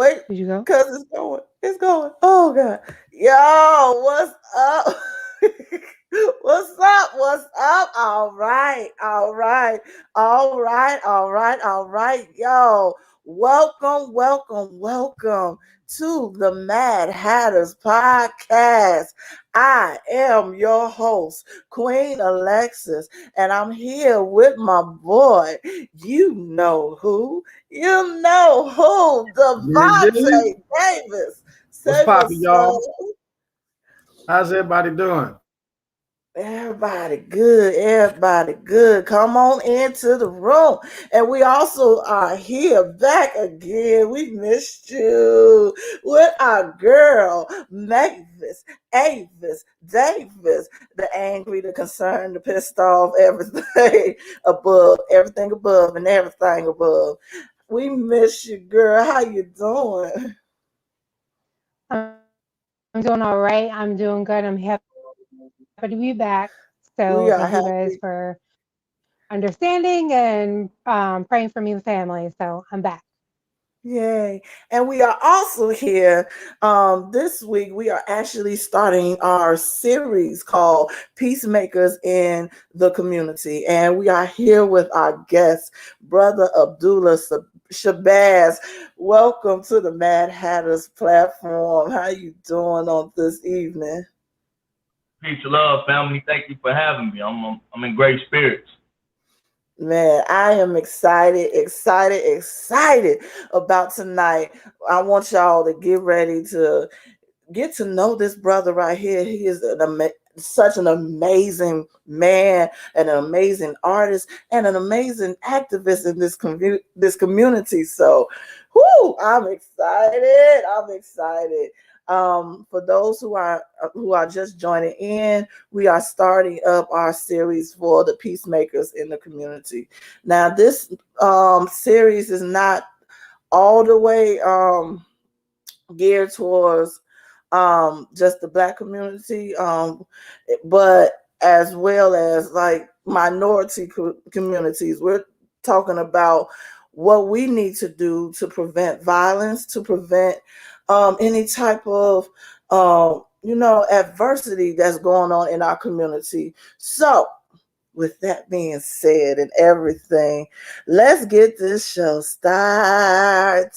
Wait, Did you go? cause it's going. It's going. Oh God. Yo, what's up? What's up? What's up? All right. All right. All right. All right. All right. Yo, welcome, welcome, welcome to the Mad Hatters podcast. I am your host, Queen Alexis, and I'm here with my boy. You know who? You know who? Did you? Devontae Davis. What's Say poppin', what's up. y'all? How's everybody doing? Everybody good. Everybody good. Come on into the room. And we also are here back again. We missed you with our girl, Mavis, Avis, Davis, the angry, the concerned, the pissed off, everything everything above, and everything above. We miss you, girl. How you doing? I'm doing all right. I'm doing good. I'm happy to be back. So thank you guys We are for happy. understanding and praying for me and family. So I'm back. Yay. And we are also here. This week, we are actually starting our series called PeaceMakers in the Community. And we are here with our guest, Brother Abdullah Shabazz. Welcome to the Mad Hatters platform. How you doing on this evening? Peace and love, family. Thank you for having me. I'm in great spirits. Man, I am excited, excited, excited about tonight. I want y'all to get ready to get to know this brother right here. He is such an amazing man, and an amazing artist, and an amazing activist in this community. So, whoo, I'm excited. I'm excited. For those who are just joining in, we are starting up our series for the peacemakers in the community. Now, this series is not all the way geared towards just the black community, but as well as like minority communities. We're talking about what we need to do to prevent violence, to prevent any type of adversity that's going on in our community. So with that being said and everything, let's get this show started.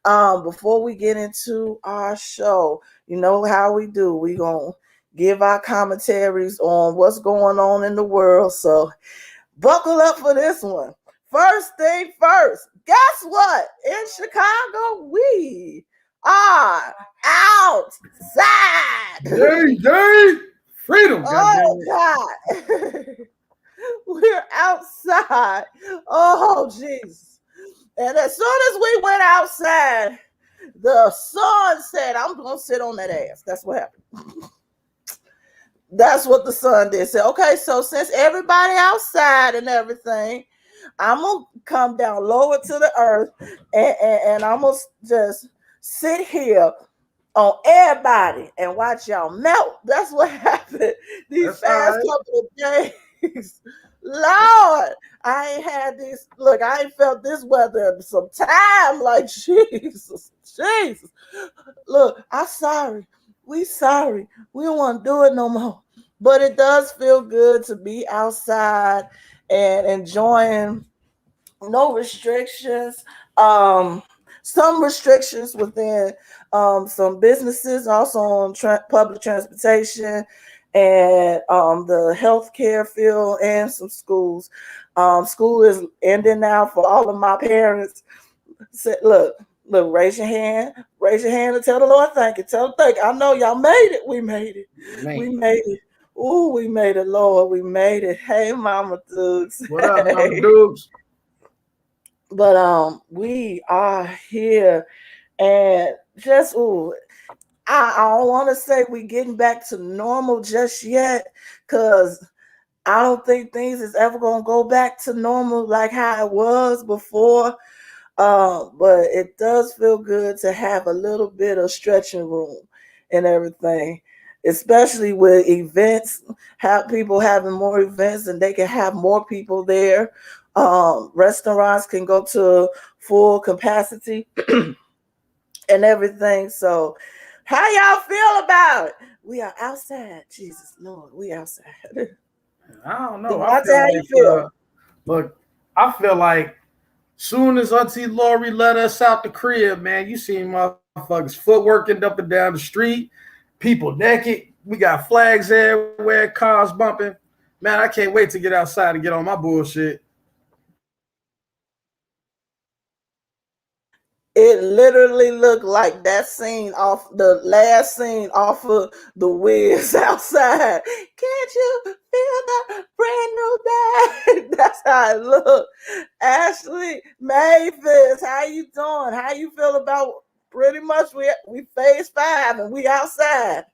Before we get into our show, you know how we do. We gonna give our commentaries on what's going on in the world. So buckle up for this one. First thing first, guess what? In Chicago, we are outside. Yay! Freedom, goddamn Oh it. God. We're outside. Oh, Jesus. And as soon as we went outside, the sun said, I'm going to sit on that ass. That's what happened. That's what the sun did. Say, okay, so since everybody outside and everything, I'm going to come down lower to the earth, and I'm going to just sit here on everybody and watch y'all melt. That's what happened these That's all past right. couple of days. Lord, I ain't had this. Look, I ain't felt this weather in some time. Like, Jesus, Jesus. Look, I'm sorry. We sorry. We don't want to do it no more. But it does feel good to be outside and enjoying no restrictions. Some restrictions within some businesses, also on public transportation and the healthcare field and some schools. School is ending now for all of my parents. Look, look, raise your hand and tell the Lord thank you. Tell him thank you. I know y'all made it. We made it. We Man. made it. Ooh, we made it, Lord. We made it. Hey, Mama Dukes. What up, Mama Hey. Dukes? But we are here, and just I don't want to say we getting back to normal just yet, cause I don't think things is ever gonna go back to normal like how it was before. But it does feel good to have a little bit of stretching room and everything, especially with events, have people having more events and they can have more people there. Restaurants can go to full capacity. and everything. So how y'all feel about it? We are outside. Jesus Lord, we outside. I don't know. I Devontae, feel how you feel? look, I feel like soon as Auntie Lori let us out the crib, man, you see motherfuckers footworking up and down the street, people naked. We got flags everywhere, cars bumping. Man, I can't wait to get outside and get on my bullshit. It literally looked like that scene off the last scene off of the Wiz outside. Can't you feel the brand new day? That's how it looked. Ashley, Mavis, how you doing? How you feel about pretty much we phase 5 and we outside?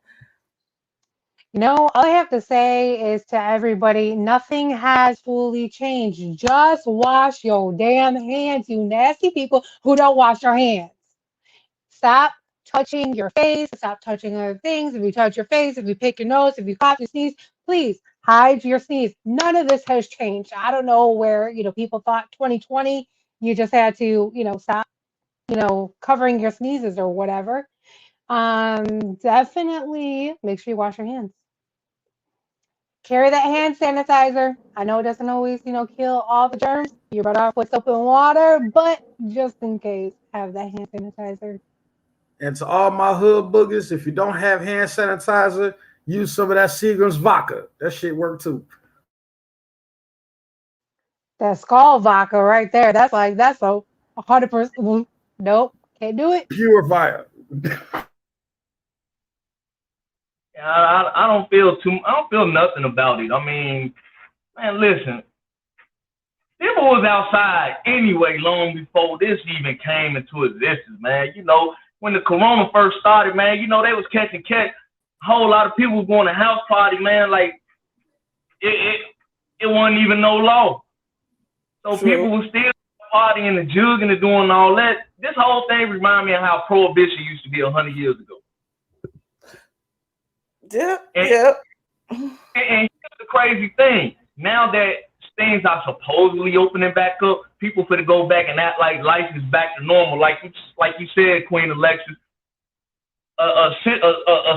All I have to say is to everybody, nothing has fully changed. Just wash your damn hands, you nasty people who don't wash your hands. Stop touching your face. Stop touching other things. If you touch your face, if you pick your nose, if you cough, you sneeze, please hide your sneeze. None of this has changed. I don't know where, people thought 2020, you just had to, stop, covering your sneezes or whatever. Definitely make sure you wash your hands. Carry that hand sanitizer. I know it doesn't always, kill all the germs. You're better off with soap and water, but just in case, have that hand sanitizer. And to all my hood boogers, if you don't have hand sanitizer, use some of that Seagram's vodka. That shit work too. That skull vodka right there. That's a 100%. Nope, can't do it. Purifier. I don't feel nothing about it. I mean, man, listen, people was outside anyway long before this even came into existence, man. When the corona first started, man, they was catching cat. A whole lot of people was going to house party, man. Like it wasn't even no law. So True. people were still partying and jugging and doing all that. This whole thing reminded me of how prohibition used to be 100 years ago. Yep. And here's the crazy thing. Now that things are supposedly opening back up, people finna go back and act like life is back to normal. Like you said, Queen Alexis, a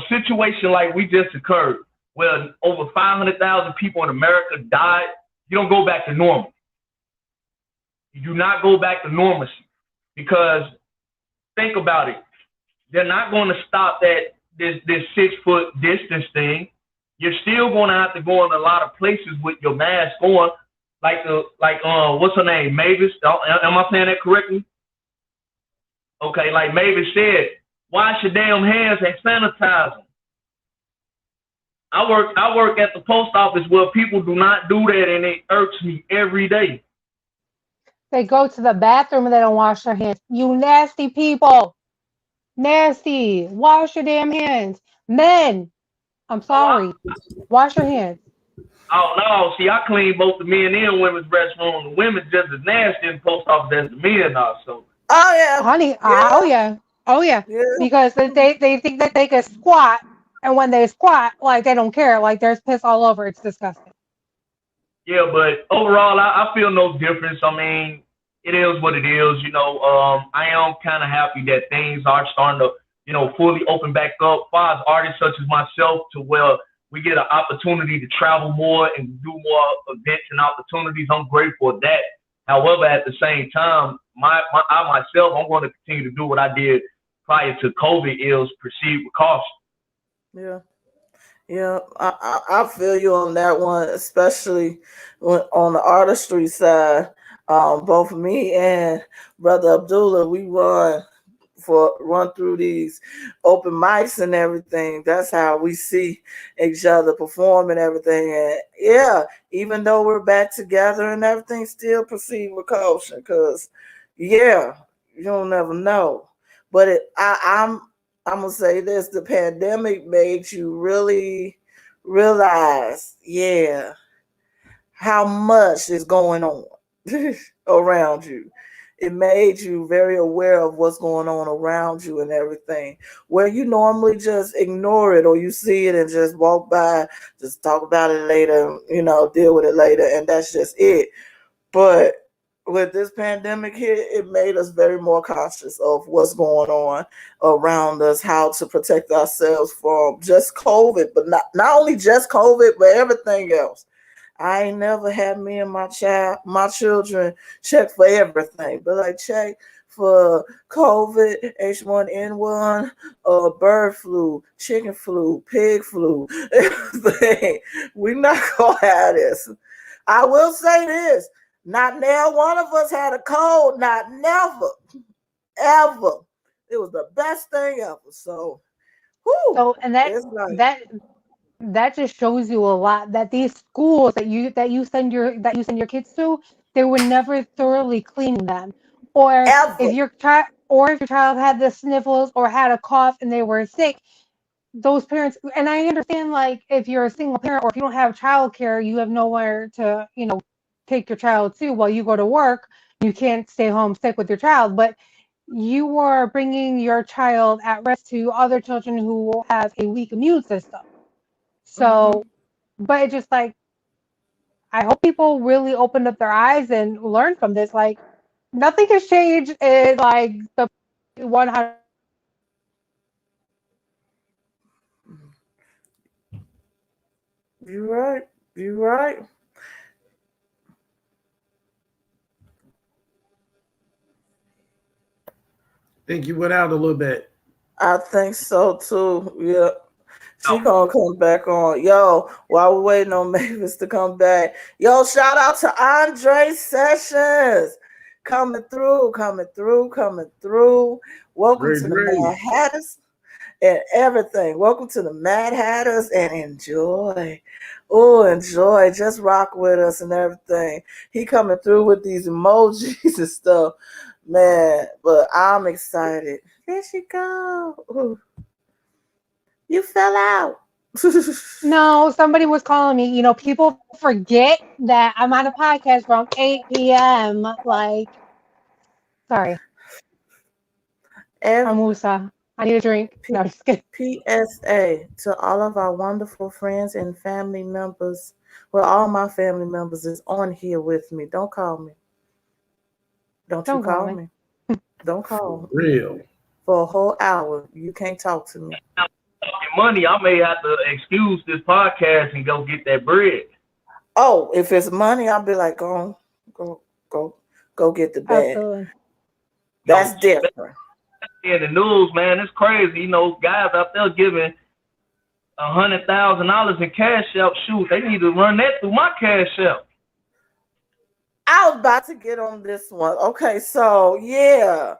situation like we just occurred, where over 500,000 people in America died. You don't go back to normal. You do not go back to normalcy, because think about it. They're not going to stop this 6-foot distance thing. You're still going to have to go in a lot of places with your mask on, like what's her name, Mavis? Am I saying that correctly? Okay, like Mavis said, wash your damn hands and sanitize them. I work at the post office where people do not do that, and it irks me every day. They go to the bathroom and they don't wash their hands. You nasty people. Nasty. Wash your damn hands. Men, I'm sorry. Wash your hands. Oh no! See, I clean both the men and women's restrooms. The women just as nasty in the post office as the men are. So. Oh yeah. Honey, Yeah. Oh yeah. Because they think that they can squat, and when they squat, like they don't care, like there's piss all over. It's disgusting. Yeah, but overall, I feel no difference. I mean, it is what it is. I am kind of happy that things are starting to, fully open back up. As far as artists such as myself, to where we get an opportunity to travel more and do more events and opportunities. I'm grateful for that. However, at the same time, I myself, I'm going to continue to do what I did prior to COVID. Is proceed with caution. Yeah. Yeah, I feel you on that one, especially on the artistry side. Both me and Brother Abdullah, we run through these open mics and everything. That's how we see each other perform and everything. And yeah, even though we're back together and everything, still proceed with caution, because yeah, you don't never know. But I'm gonna say this: the pandemic made you really realize, yeah, how much is going on around you. It made you very aware of what's going on around you and everything, where you normally just ignore it, or you see it and just walk by, just talk about it later, deal with it later, and that's just it. But with this pandemic here, it made us very more cautious of what's going on around us, how to protect ourselves from just COVID, but not only just COVID, but everything else. I ain't never had me and my children check for everything, but like check for COVID, H1N1, bird flu, chicken flu, pig flu, everything. We not gonna have this. I will say this: not now one of us had a cold, not never, ever. It was the best thing ever. So, whoo, So, and that it's like that that just shows you a lot that these schools that you send your kids to, they were never thoroughly cleaning them. Or ever. if your child had the sniffles or had a cough and they were sick, those parents, and I understand, like, if you're a single parent or if you don't have childcare, you have nowhere to, take your child to while you go to work. You can't stay home sick with your child, but you are bringing your child at risk to other children who have a weak immune system. Mm-hmm. So, but it's just like, I hope people really opened up their eyes and learned from this. Like, nothing has changed in like the 100. You right. You right. Think you went out a little bit. I think so too. Yeah. She No, gonna come back on. Yo, while we're waiting on Mavis to come back. Yo, shout out to Andre Sessions. Coming through, coming through, coming through. Welcome Great, to the great. Mad Hatters and everything. Welcome to the Mad Hatters and enjoy. Oh, enjoy. Just rock with us and everything. He coming through with these emojis and stuff. Man, but I'm excited. There she go. Ooh, you fell out. No, somebody was calling me. People forget that I'm on a podcast from 8 p.m. Like, sorry, F I'm Musa. I need a drink. P- No, just kidding. PSA to all of our wonderful friends and family members. Well, all my family members is on here with me. Don't call me. Don't you Don't call call me. me. Don't For call me. real. For a whole hour. You can't talk to me. money, I may have to excuse this podcast and go get that bread. Oh, if it's money, I'll be like, go, go, go get the bag. Absolutely. You know, That's different. in the news, man, it's crazy. Guys out there giving $100,000 in cash out. Shoot, they need to run that through my cash out. I was about to get on this one. Okay, so yeah.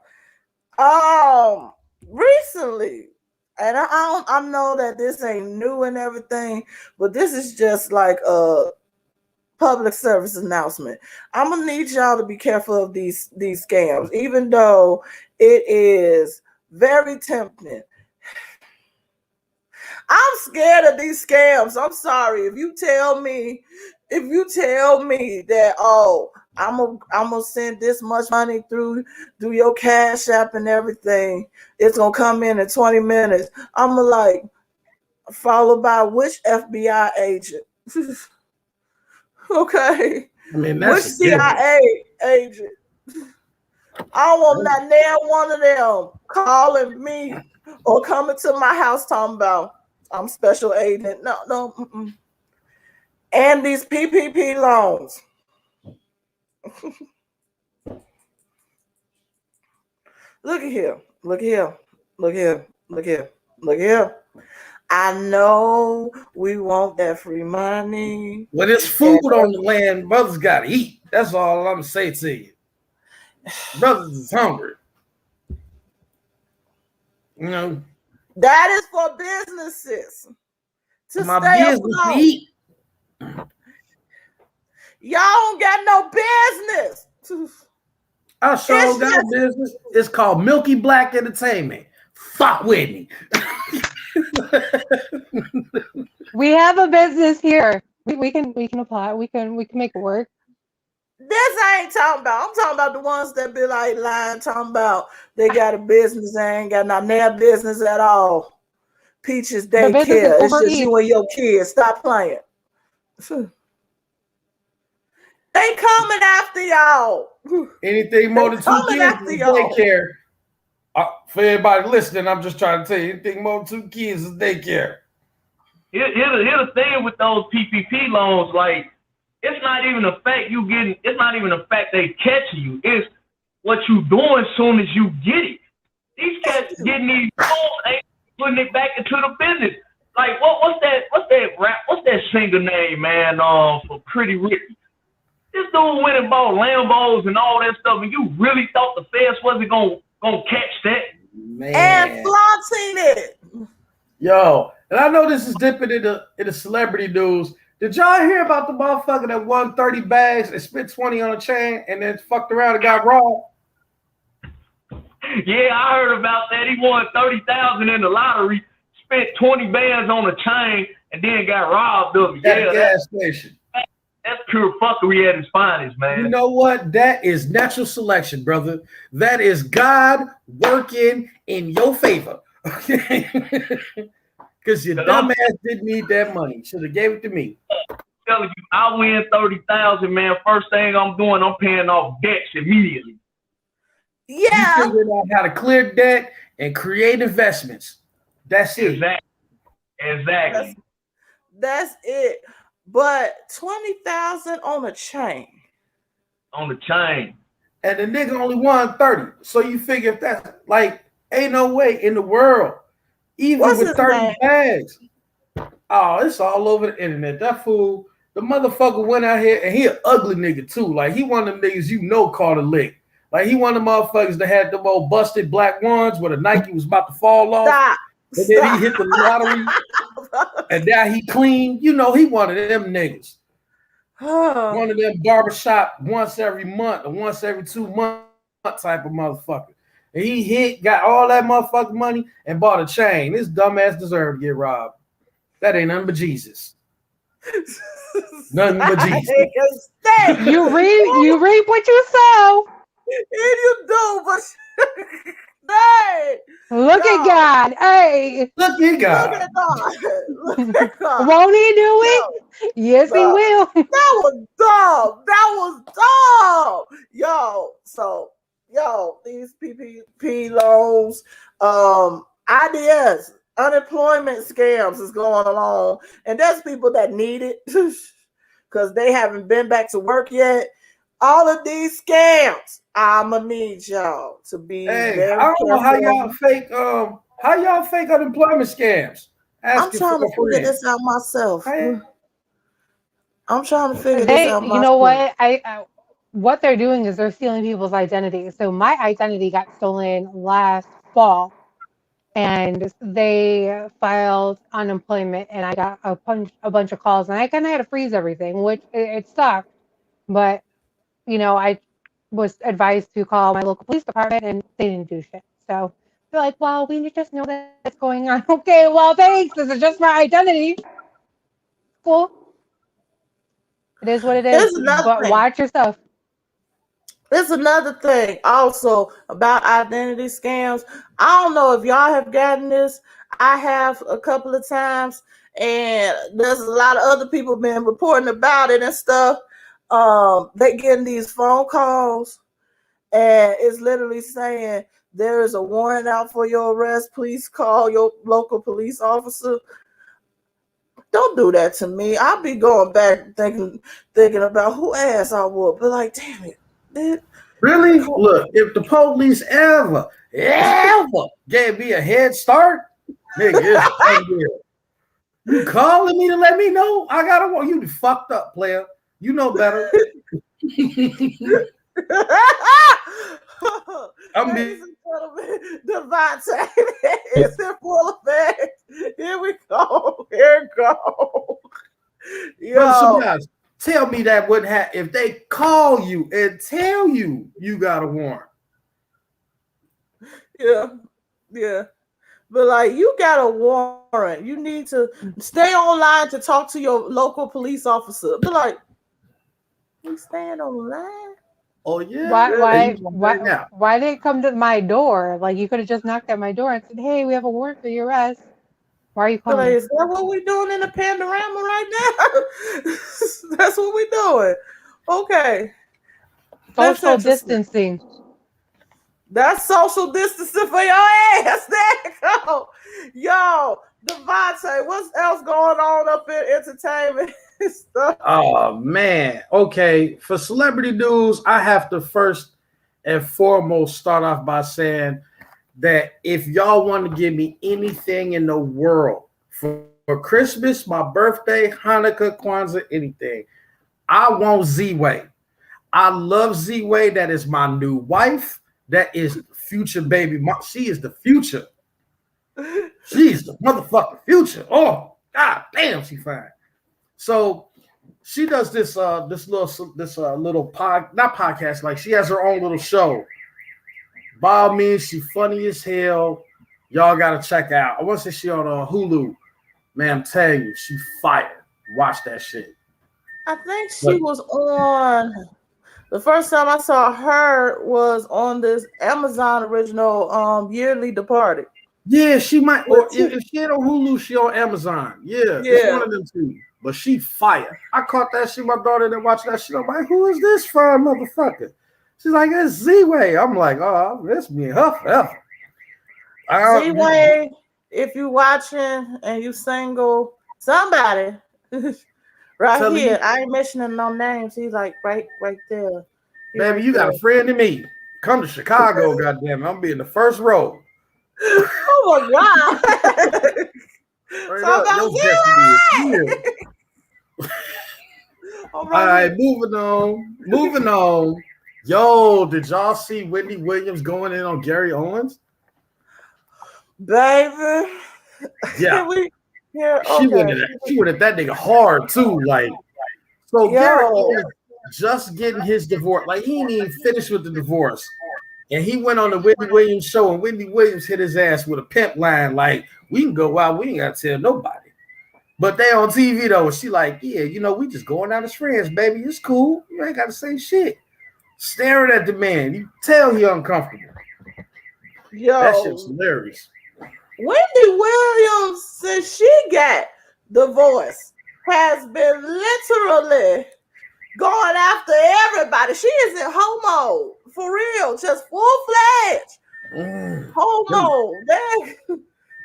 Um, recently, and I know that this ain't new and everything, but this is just like a public service announcement. I'm gonna need y'all to be careful of these scams, even though it is very tempting. I'm scared of these scams. I'm sorry. If you tell me that, oh, I'm gonna send this much money through your cash app and everything, it's gonna come in 20 minutes. I'm gonna like followed by which FBI agent? Okay. I mean, Which that's a given. CIA agent? I don't want not now one of them calling me or coming to my house talking about I'm special agent. No, no. Mm-mm. And these PPP loans. Look at here. Look here. Look here. Look here. Look here. I know we want that free money. When there's food And on the land, brothers got to eat. That's all I'm going to say to you. Brothers is hungry. You know, that is for businesses to my stay business to afloat. eat. Y'all don't got no business. I sure It's got a just business. It's called Milky Black Entertainment. Fuck with me. We have a business here. We can apply. We can make it work. this I ain't talking about. I'm talking about the ones that be like lying, talking about they got a business, they ain't got no damn business at all. Peaches The business is Daycare. It's Uber just you and Eats. your kids. Stop playing. They coming after y'all. Anything more than 2 coming kids after is y'all. daycare. For everybody listening, I'm just trying to tell you, anything more than 2 kids is daycare. Here's the thing with those PPP loans, like it's not even the fact you getting, it's not even the fact they catching you. It's what you doing as soon as you get it. These cats getting these loans ain't putting it back into the business. Like what's that singer name, man? For Pretty Ricky. This dude went and bought Lambos and all that stuff, and you really thought the feds wasn't gonna catch that? Man. And flaunting it. Yo, and I know this is dipping into celebrity news. Did y'all hear about the motherfucker that won 30 bags and spent 20 on a chain and then fucked around and got robbed? Yeah, I heard about that. He won 30,000 in the lottery, spent 20 bands on a chain, and then got robbed of it. At a gas station. That's pure fuckery at its finest, man. You know what? That is natural selection, brother. That is God working in your favor. Okay? Because your dumb ass didn't need that money. Should have gave it to me. I'm telling you, I win 30,000, man. First thing I'm doing, I'm paying off debts immediately. Yeah. You figured out how to clear debt and create investments. That's it. Exactly. That's it. But 20,000 on a chain. On the chain. And the nigga only won 30. So you figure if that's like, ain't no way in the world, even with 30 bags. Oh, it's all over the internet. That fool, the motherfucker went out here and he an ugly nigga too. Like he one of them niggas you know called a lick. Like he one of the motherfuckers that had them old busted black ones where the Nike was about to fall off. Stop. And then he hit the lottery. And now he clean. You know, he one of them niggas. One of them barbershop once every month or once every 2 months type of motherfucker. And he got all that motherfucking money and bought a chain. This dumbass deserved to get robbed. That ain't nothing but Jesus. Nothing but Jesus. You reap what you sow. And you do, but hey, look at God. Hey. Look at God. Look at God. Look at God. Won't he do it? Yes, he will. That was dumb. That was dumb. Yo, these PPP loans, ideas, unemployment scams is going along. And there's people that need it because they haven't been back to work yet. All of these scams, I'ma need y'all to be very I don't know how y'all fake unemployment scams. I'm trying to figure this out myself. I'm trying to figure this out myself. You know what? What they're doing is they're stealing people's identities. So my identity got stolen last fall, and they filed unemployment, and I got a bunch of calls, and I kind of had to freeze everything, which it sucked. But you know, I was advised to call my local police department, and they didn't do shit. So they're like, "Well, we just know that's going on." Okay, well, thanks. This is just my identity. Cool. It is what it is. But watch yourself. There's another thing also about identity scams. I don't know if y'all have gotten this. I have a couple of times, and there's a lot of other people been reporting about it and stuff. They getting these phone calls, and it's literally saying there is a warrant out for your arrest. Please call your local police officer. Don't do that to me. I'll be going back thinking about who asked I would, but like, damn it. Really? Look, if the police ever gave me a head start, nigga, you calling me to let me know? I gotta want you to fucked up, player. You know better. Ladies and gentlemen, Devontae is in full effect. Here we go. Here we go. Yo. Tell me that wouldn't happen if they call you and tell you got a warrant. Yeah. But like, you got a warrant. You need to stay online to talk to your local police officer. But like, you staying online? Oh yeah. Why did it come to my door? Like, you could have just knocked at my door and said, "Hey, we have a warrant for your arrest." Why are you calling? Like, is that what we're doing in the panorama right now? That's what we're doing. Okay. That's Social interesting. distancing. That's social distancing for your ass. There you go. Yo, Devontae, what's else going on up in entertainment stuff? Oh man. Okay. For celebrity news, I have to first and foremost start off by saying that if y'all want to give me anything in the world for Christmas, my birthday, Hanukkah, Kwanzaa, anything, I want Z-Way. I love Z-Way. That is my new wife. That is future baby. She is the future. She's the motherfucking future. Oh, god damn, she fine. So she does this little not podcast, like she has her own little show. By all means, she funny as hell. Y'all gotta check out. I want to say she on Hulu. Man, I'm telling you, she fired. Watch that shit. I think she But was on. The first time I saw her was on this Amazon original, Yearly Departed. yeah, she might, or With if she ain't on Hulu, she on Amazon. Yeah, it's one yeah. of them two. But she fired. I caught that shit. My daughter that watched that shit. I'm like, who is this fine motherfucker? She's like, it's Z-Way. I'm like, oh, it's me and her forever. Z-Way, if you watching and you single, somebody right Telling here. you, I ain't mentioning no names. He's like right there. He baby, right you got there. a friend in me. Come to Chicago, goddamn it. I'm be in the first row. Oh my god. Straight Talk up, about your destiny is Z-Way. here. All All right, right. moving on. Moving on. Yo, did y'all see Whitney Williams going in on Gary Owens? Baby. Yeah, Can we here? she went Okay. at that. She went at that nigga hard too. Like, so Gary Yo. Owens just getting his divorce. Like, he ain't even finished with the divorce. And he went on the Whitney Williams show, and Whitney Williams hit his ass with a pimp line, like, we can go out, we ain't gotta tell nobody. But they on TV though, and she like, yeah, we just going out as friends, baby. It's cool. You ain't gotta say shit. Staring at the man. You tell he uncomfortable. That shit's Yo. hilarious. Wendy Williams, since she got divorced, has been literally going after everybody. She is in homo for real, just full fledged homo.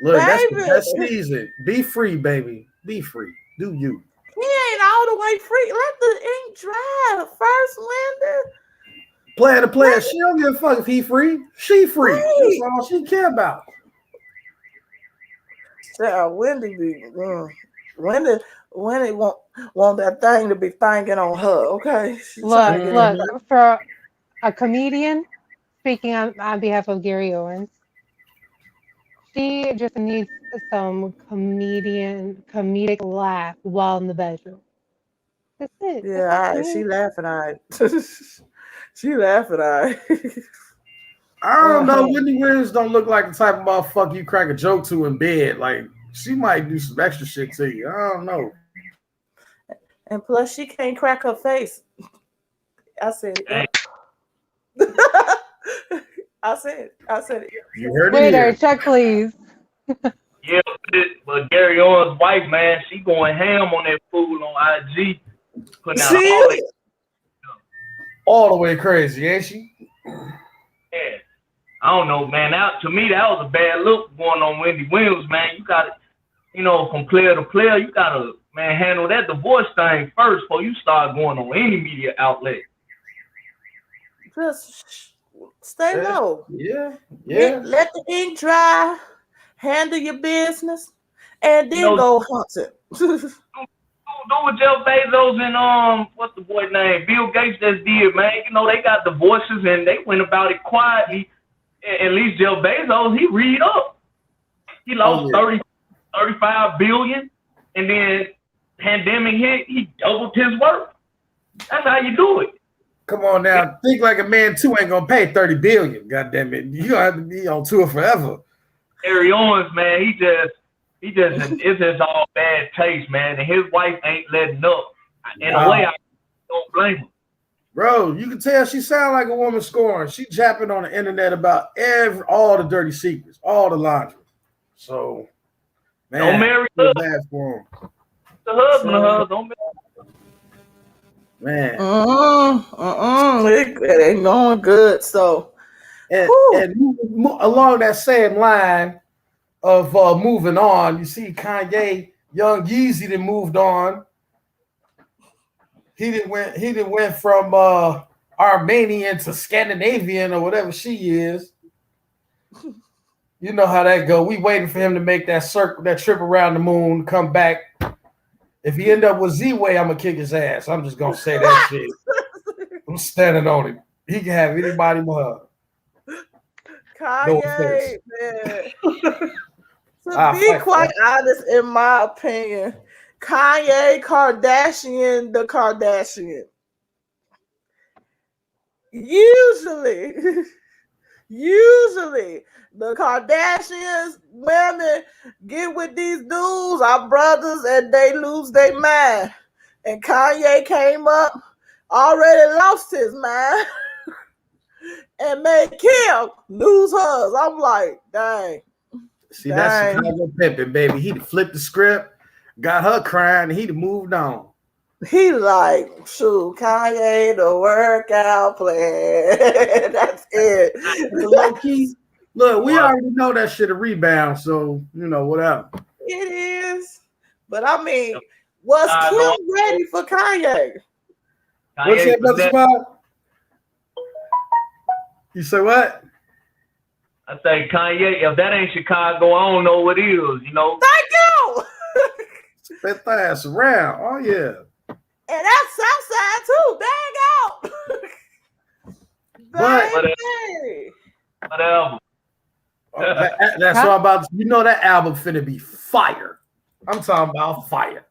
Look, that's the best Baby, season. Be free, baby. Be free. Do you? he ain't all the way free. Let the ink dry first, Linda. Player to player. Let She don't give a fuck if he free. She free. That's free. all she care about. Wendy be Wendy want that thing to be thinking on her. Okay, she trying to get that. Look, for a comedian, speaking on behalf of Gary Owens, she just needs some comedic laugh while in the bedroom. That's it. That's all Yeah, she she needs. laughing at it. She laughing at it. I don't know. Whitney Williams don't look like the type of motherfucker you crack a joke to in bed. Like, she might do some extra shit to you. I don't know. And plus, she can't crack her face. I said it. I said it. You heard it Waiter, here. check please. Yeah, but Gary Owens' wife, man, she going ham on that fool on IG, putting out all that. All the way crazy, ain't she? Yeah. I don't know, man. To me, that was a bad look going on Wendy Williams, man. You got to, from player to player, you got to, man, handle that divorce thing first before you start going on any media outlet. Just stay low. Yeah. Let the ink dry. Handle your business, and then go hunting. Do what Jeff Bezos and what's the boy name? Bill Gates just did, man. They got divorces and they went about it quietly. At least Jeff Bezos, he read up. He lost 35 billion, and then pandemic hit, he doubled his worth. That's how you do it. Come on now, think like a man too ain't gonna pay 30 billion. God damn it, you gonna have to be on tour forever. Gary Owens, man, he just it's just all bad taste, man. And his wife ain't letting up. In a way, I don't blame him. Bro, you can tell she sound like a woman scoring. She japping on the internet about all the dirty secrets, all the laundry. So, man, don't marry feel her. bad for him. The husband of her, don't marry her. Man. It ain't going good. So, and along that same line of moving on, you see Kanye, Young Yeezy, that moved on. He didn't went from Armenian to Scandinavian or whatever she is. You know how that go. We waiting for him to make that trip around the moon, come back. If he end up with Z-Way, I'm gonna kick his ass. I'm just gonna say that shit. I'm standing on him. He can have anybody but her. Kanye, man. To be quite honest, in my opinion, Kanye Kardashian, the Kardashian. Usually, the Kardashians women get with these dudes, our brothers, and they lose their mind. And Kanye came up, already lost his mind, and made Kim lose hers. I'm like, dang. See, that's Chicago pimping, baby. He'd flipped the script, got her crying, and he'd moved on. He like, shoot, Kanye, the workout plan. That's it. Low key. Look, we already know that shit a rebound, so you know whatever. It is, but I mean, was Kim ready for Kanye? What's that about spot? You say what? I say Kanye. If that ain't Chicago, I don't know what is. You know. Thank you. Spit that ass around. Oh yeah. And that's Southside too. Dang out. Whatever. That's what I'm about. You know that album finna be fire. I'm talking about fire.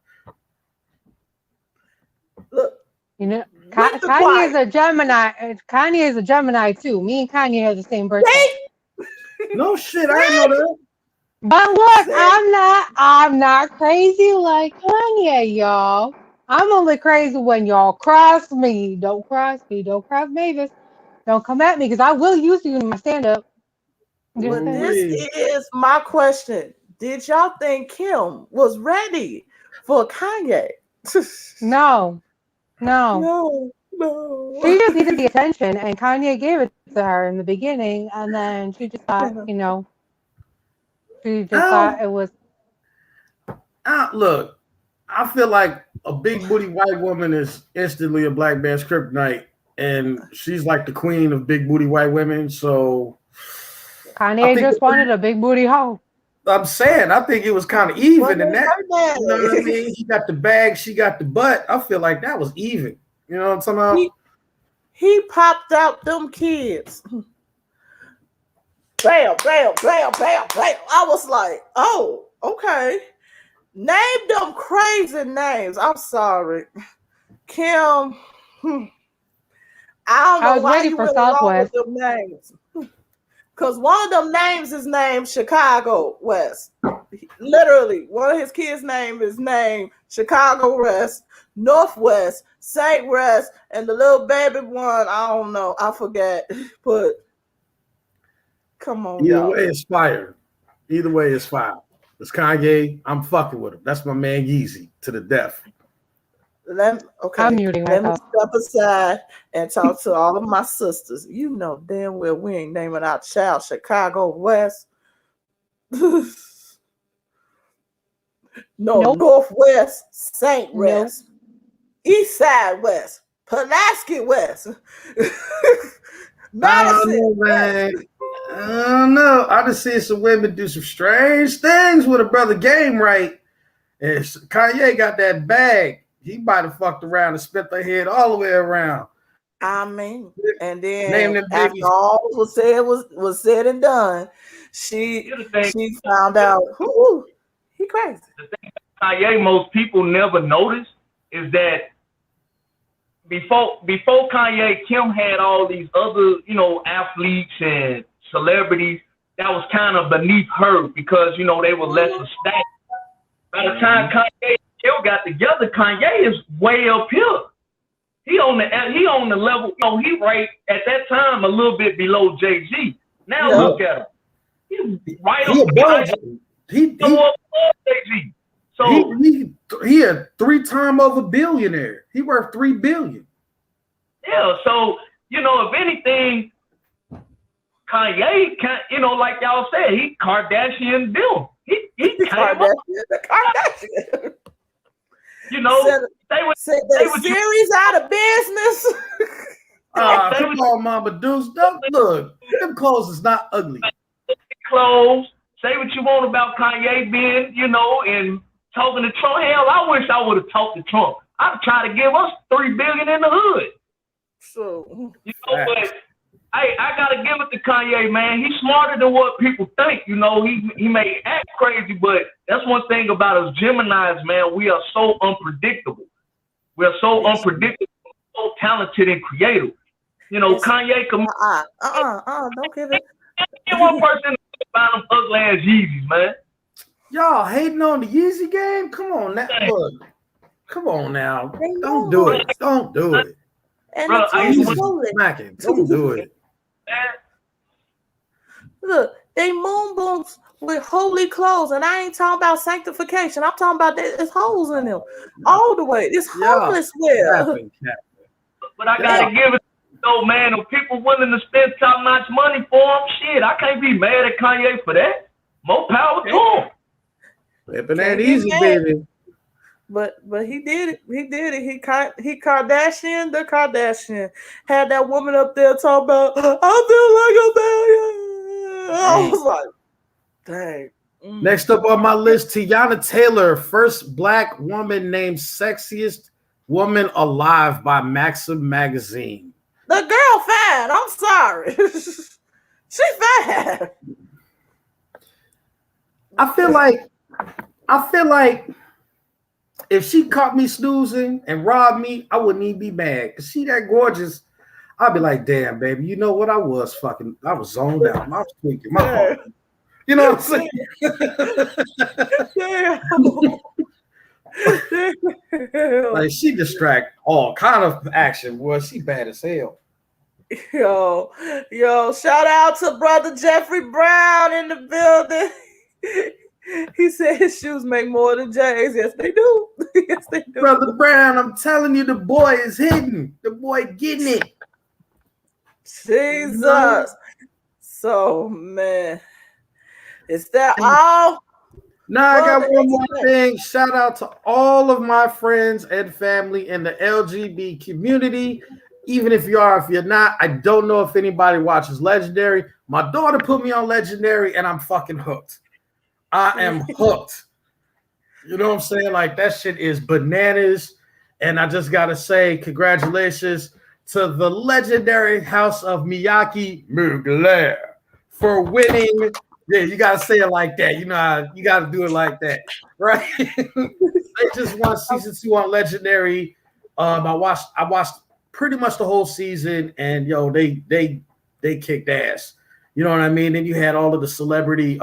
Look, you know, Kanye is a Gemini. Kanye is a Gemini too. Me and Kanye have the same birthday. No shit, I didn't know that. But look, I'm not crazy like Kanye, y'all. I'm only crazy when y'all cross me. Don't cross me. Don't cross Mavis. Don't come at me because I will use you in my stand-up. But this is my question. Did y'all think Kim was ready for Kanye? No. She just needed the attention, and Kanye gave it to her in the beginning, and then she just thought, she just thought it was. Look, I feel like a big booty white woman is instantly a black man's kryptonite, and she's like the queen of big booty white women. So Kanye just wanted a big booty hoe. I'm saying, I think it was kind of even in that. You know what I mean? He got the bag, she got the butt. I feel like that was even. You know what I'm talking about? He popped out them kids. Bam, bam, bam, bam, bam. I was like, oh, okay. Name them crazy names. I'm sorry. Kim. I don't know why you went along with them names. Because one of them names is named Chicago West. Literally, one of his kids' name is named Chicago West, Northwest, St. West, and the little baby one, I don't know. I forget. But come on, Either way, it's fire. Either way, it's fire. It's Kanye. I'm fucking with him. That's my man Yeezy to the death. I'm muting Let me step aside and talk to all of my sisters. You know damn well we ain't naming our child Chicago West. Northwest, St. West, East Side West, Pulaski West. Madison, man. I don't know. I just seen some women do some strange things with a brother game right. And Kanye got that bag. He might have fucked around and spent their head all the way around. I mean, and then after all was said and done, she found out he crazy. The thing Kanye most people never notice is that before Kanye, Kim had all these other, athletes and celebrities that was kind of beneath her because, they were less established. By the time Kanye and Kim got together, Kanye is way up here. He on the level, he right at that time a little bit below Jay-Z. Now look at him. He's right on Jay-Z. So he He a 3-time over billionaire. He worth $3 billion. Yeah, so if anything, Kanye can, like y'all said, he Kardashian Bill. He came up. The Kardashian. Say the what series out of business. Come on, Mama Deuce. Look, them clothes is not ugly. Clothes. Say what you want about Kanye being, and talking to Trump. Hell, I wish I would have talked to Trump. I'd try to give us $3 billion in the hood. So, but I gotta give it to Kanye, man. He's smarter than what people think. He may act crazy, but that's one thing about us Geminis, man. We are so unpredictable. We are so unpredictable, so talented and creative. Kanye can. Don't give it. One person buy them ugly ass Yeezys, man. Y'all hating on the Yeezy game? Come on now. Look. Come on now. Don't do it. Don't do it. And Bro, don't do it. Look, they moon boots with holy clothes, and I ain't talking about sanctification. I'm talking about there's holes in them all the way. It's homeless wear. But I gotta give it to man. If people willing to spend top notch money for him, shit, I can't be mad at Kanye for that. More power to him. Flipping that easy, baby. But he did it. He did it. He Kardashian the Kardashian. Had that woman up there talking about, I feel like a failure. I was like, dang. Next up on my list, Tiana Taylor, first black woman named Sexiest Woman Alive by Maxim magazine. The girl fine. I'm sorry. She fine. I feel like if she caught me snoozing and robbed me, I wouldn't even be mad. Cause she that gorgeous. I'd be like, damn, baby, you know what? I was zoned out. I was thinking, my fault. You know what I'm saying? Damn. Like she distract all kind of action. Boy, she bad as hell. Yo, shout out to brother Jeffrey Brown in the building. He said his shoes make more than Jay's. Yes, they do. Yes, they do. Brother Brown, I'm telling you, the boy is hidden. The boy getting it. Jesus. So, man. Is that all? Now I got one more thing. Shout out to all of my friends and family in the LGBT community. Even if you are, if you're not, I don't know if anybody watches Legendary. My daughter put me on Legendary and I'm fucking hooked. I am hooked. You know what I'm saying? Like that shit is bananas. And I just gotta say, congratulations to the legendary House of Miyake Mugler for winning. Yeah, you gotta say it like that. You know how you gotta do it like that, right? They just won season 2 on Legendary. I watched pretty much the whole season, and they kicked ass. You know what I mean? And you had all of the celebrity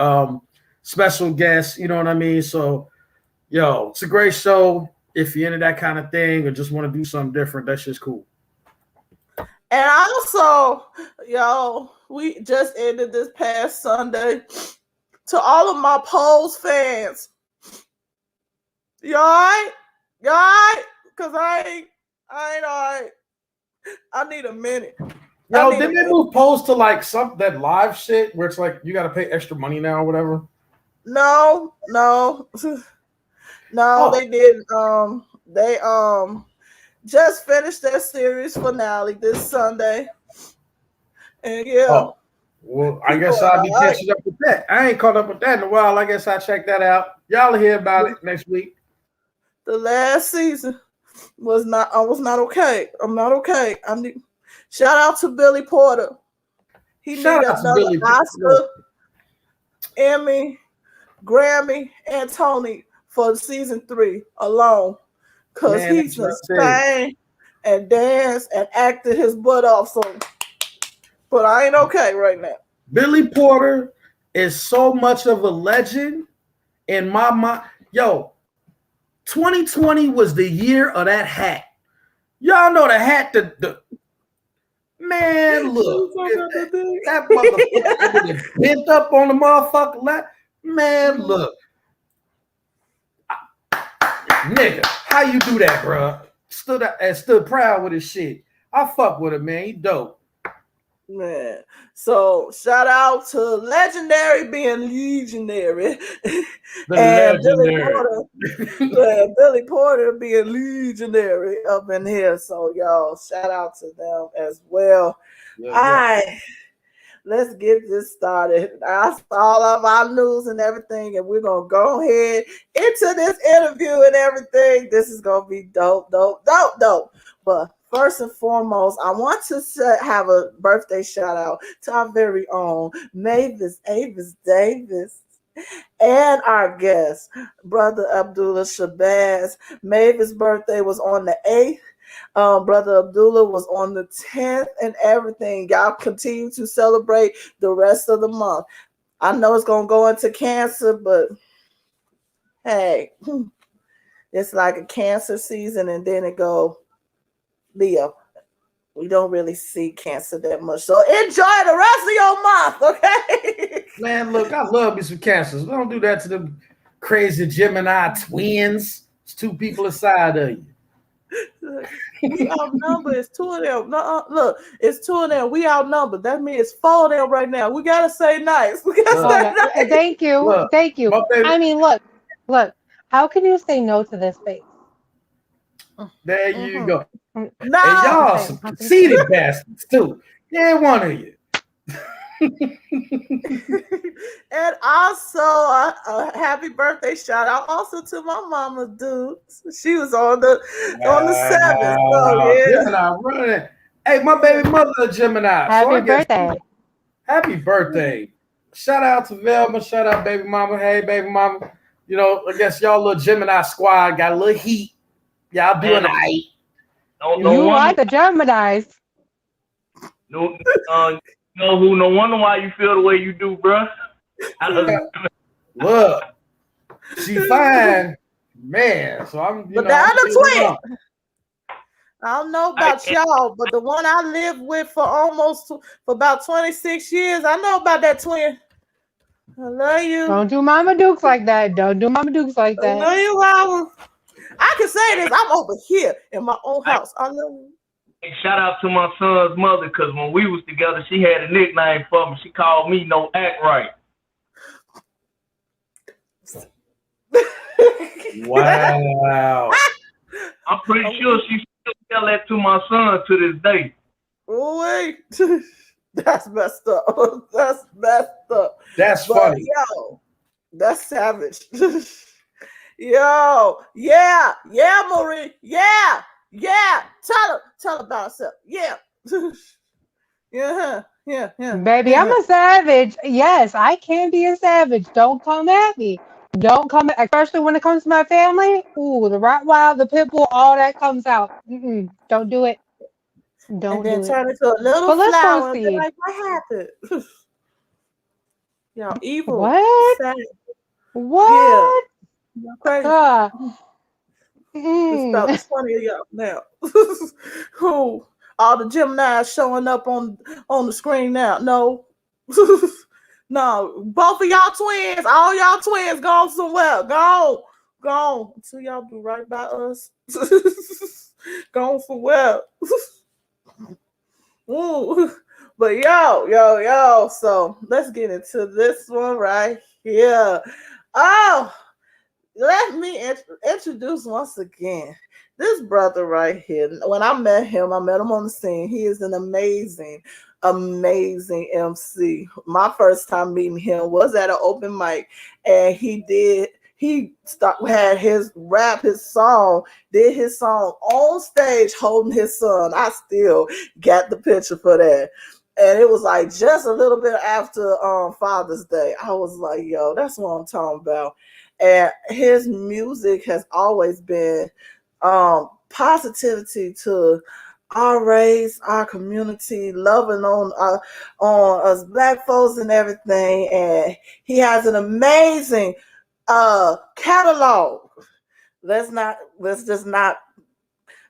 special guests, you know what I mean? So, it's a great show. If you're into that kind of thing or just want to do something different, that's just cool. And also, we just ended this past Sunday. To all of my Pose fans, you all right? You all right? Because I ain't all right. I need a minute. Didn't they move Pose to like that live shit where it's like you got to pay extra money now or whatever? No, they didn't. They just finished their series finale this Sunday, and well, I guess I'll be catching up with that. I ain't caught up with that in a while. I guess I'll check that out. Y'all will hear about it next week. The last season was not. I was not okay. I'm not okay. Shout out to Billy Porter. He needed another Oscar, Emmy, Grammy, and Tony for season 3 alone, because he just sang and danced and acted his butt off. So, but I ain't okay right now. Billy Porter is so much of a legend in my mind. 2020 was the year of that hat. Y'all know the hat. The man, look, that motherfucker bent up on the motherfucker lap. Man, look. Nigga, how you do that, bro? Stood proud with his shit. I fuck with him, man. He dope. Man, so shout out to Legendary being legionary, The and legendary. Billy Porter being legionary up in here. So y'all, shout out to them as well. Yeah, yeah. I Let's get this started. That's all of our news and everything, and we're gonna go ahead into this interview and everything. This is gonna be dope, dope, dope, dope. But first and foremost, I want to have a birthday shout out to our very own Mavis Avis Davis and our guest, Brother Abdullah Shabazz. Mavis' birthday was on the 8th. Brother Abdullah was on the 10th and everything. Y'all continue to celebrate the rest of the month. I know it's going to go into Cancer, but hey, it's like a Cancer season and then it go Leo. We don't really see Cancer that much. So enjoy the rest of your month, okay? Man, look, I love me some Cancers. Don't do that to the crazy Gemini twins. It's two people inside of you. We outnumbered. It's two of them. No, look, it's two of them. We outnumbered. That means it's four of them right now. We gotta say nice. We gotta say nice. Thank you. Look, Thank you. baby, I mean, look. How can you say no to this face? there you go. No. And y'all some conceited bastards too. Yeah, one of you. And also a happy birthday shout out also to my mama, dude. She was on the 7th. So yeah. Gemini running. Hey, my baby mother a Gemini. Happy birthday. Happy birthday. Shout out to Velma. Shout out baby mama. Hey, baby mama. You know, I guess y'all little Gemini squad got a little heat. Y'all doing all right. You like the Geminis. No, no wonder why you feel the way you do, bro. Look, she fine, man. So I'm, but the other twin, I don't know about y'all, but the one I lived with for about 26 years, I know about that twin. I love you. Don't do Mama Dukes like that. Don't do Mama Dukes like that. I love you, Mama. I can say this. I'm over here in my own house. I love you. Hey, shout out to my son's mother, because when we was together, she had a nickname for me. She called me No Act Right. Wow. I'm pretty sure she still tell that to my son to this day. Wait. That's messed up. That's messed up. That's funny. Yo, that's savage. Yo, yeah, Marie. Yeah. Tell her about herself. Yeah. Yeah. Baby, I'm a savage. Yes, I can be a savage. Don't come at me. Don't come, especially when it comes to my family. Ooh, the Rottweiler, the Pitbull, all that comes out. Don't do it. Don't do it. And then turn into a little flower. And be like, what happened? Y'all evil. What? Savage. What? Yeah. Crazy. It's about 20 of y'all now. Who? All the Geminis showing up on the screen now. No. No. Both of y'all twins, all y'all twins gone somewhere. Gone. Until y'all do right by us. Gone somewhere. Ooh. But yo. So let's get into this one right here. Oh. Let me introduce once again this brother right here. When I met him on the scene. He is an amazing MC. My first time meeting him was at an open mic, and he had his song on stage holding his son. I still got the picture for that. And it was like just a little bit after Father's Day. I was like, yo, that's what I'm talking about. And his music has always been positivity to our race, our community, loving on us Black folks and everything. And he has an amazing catalog. Let's just not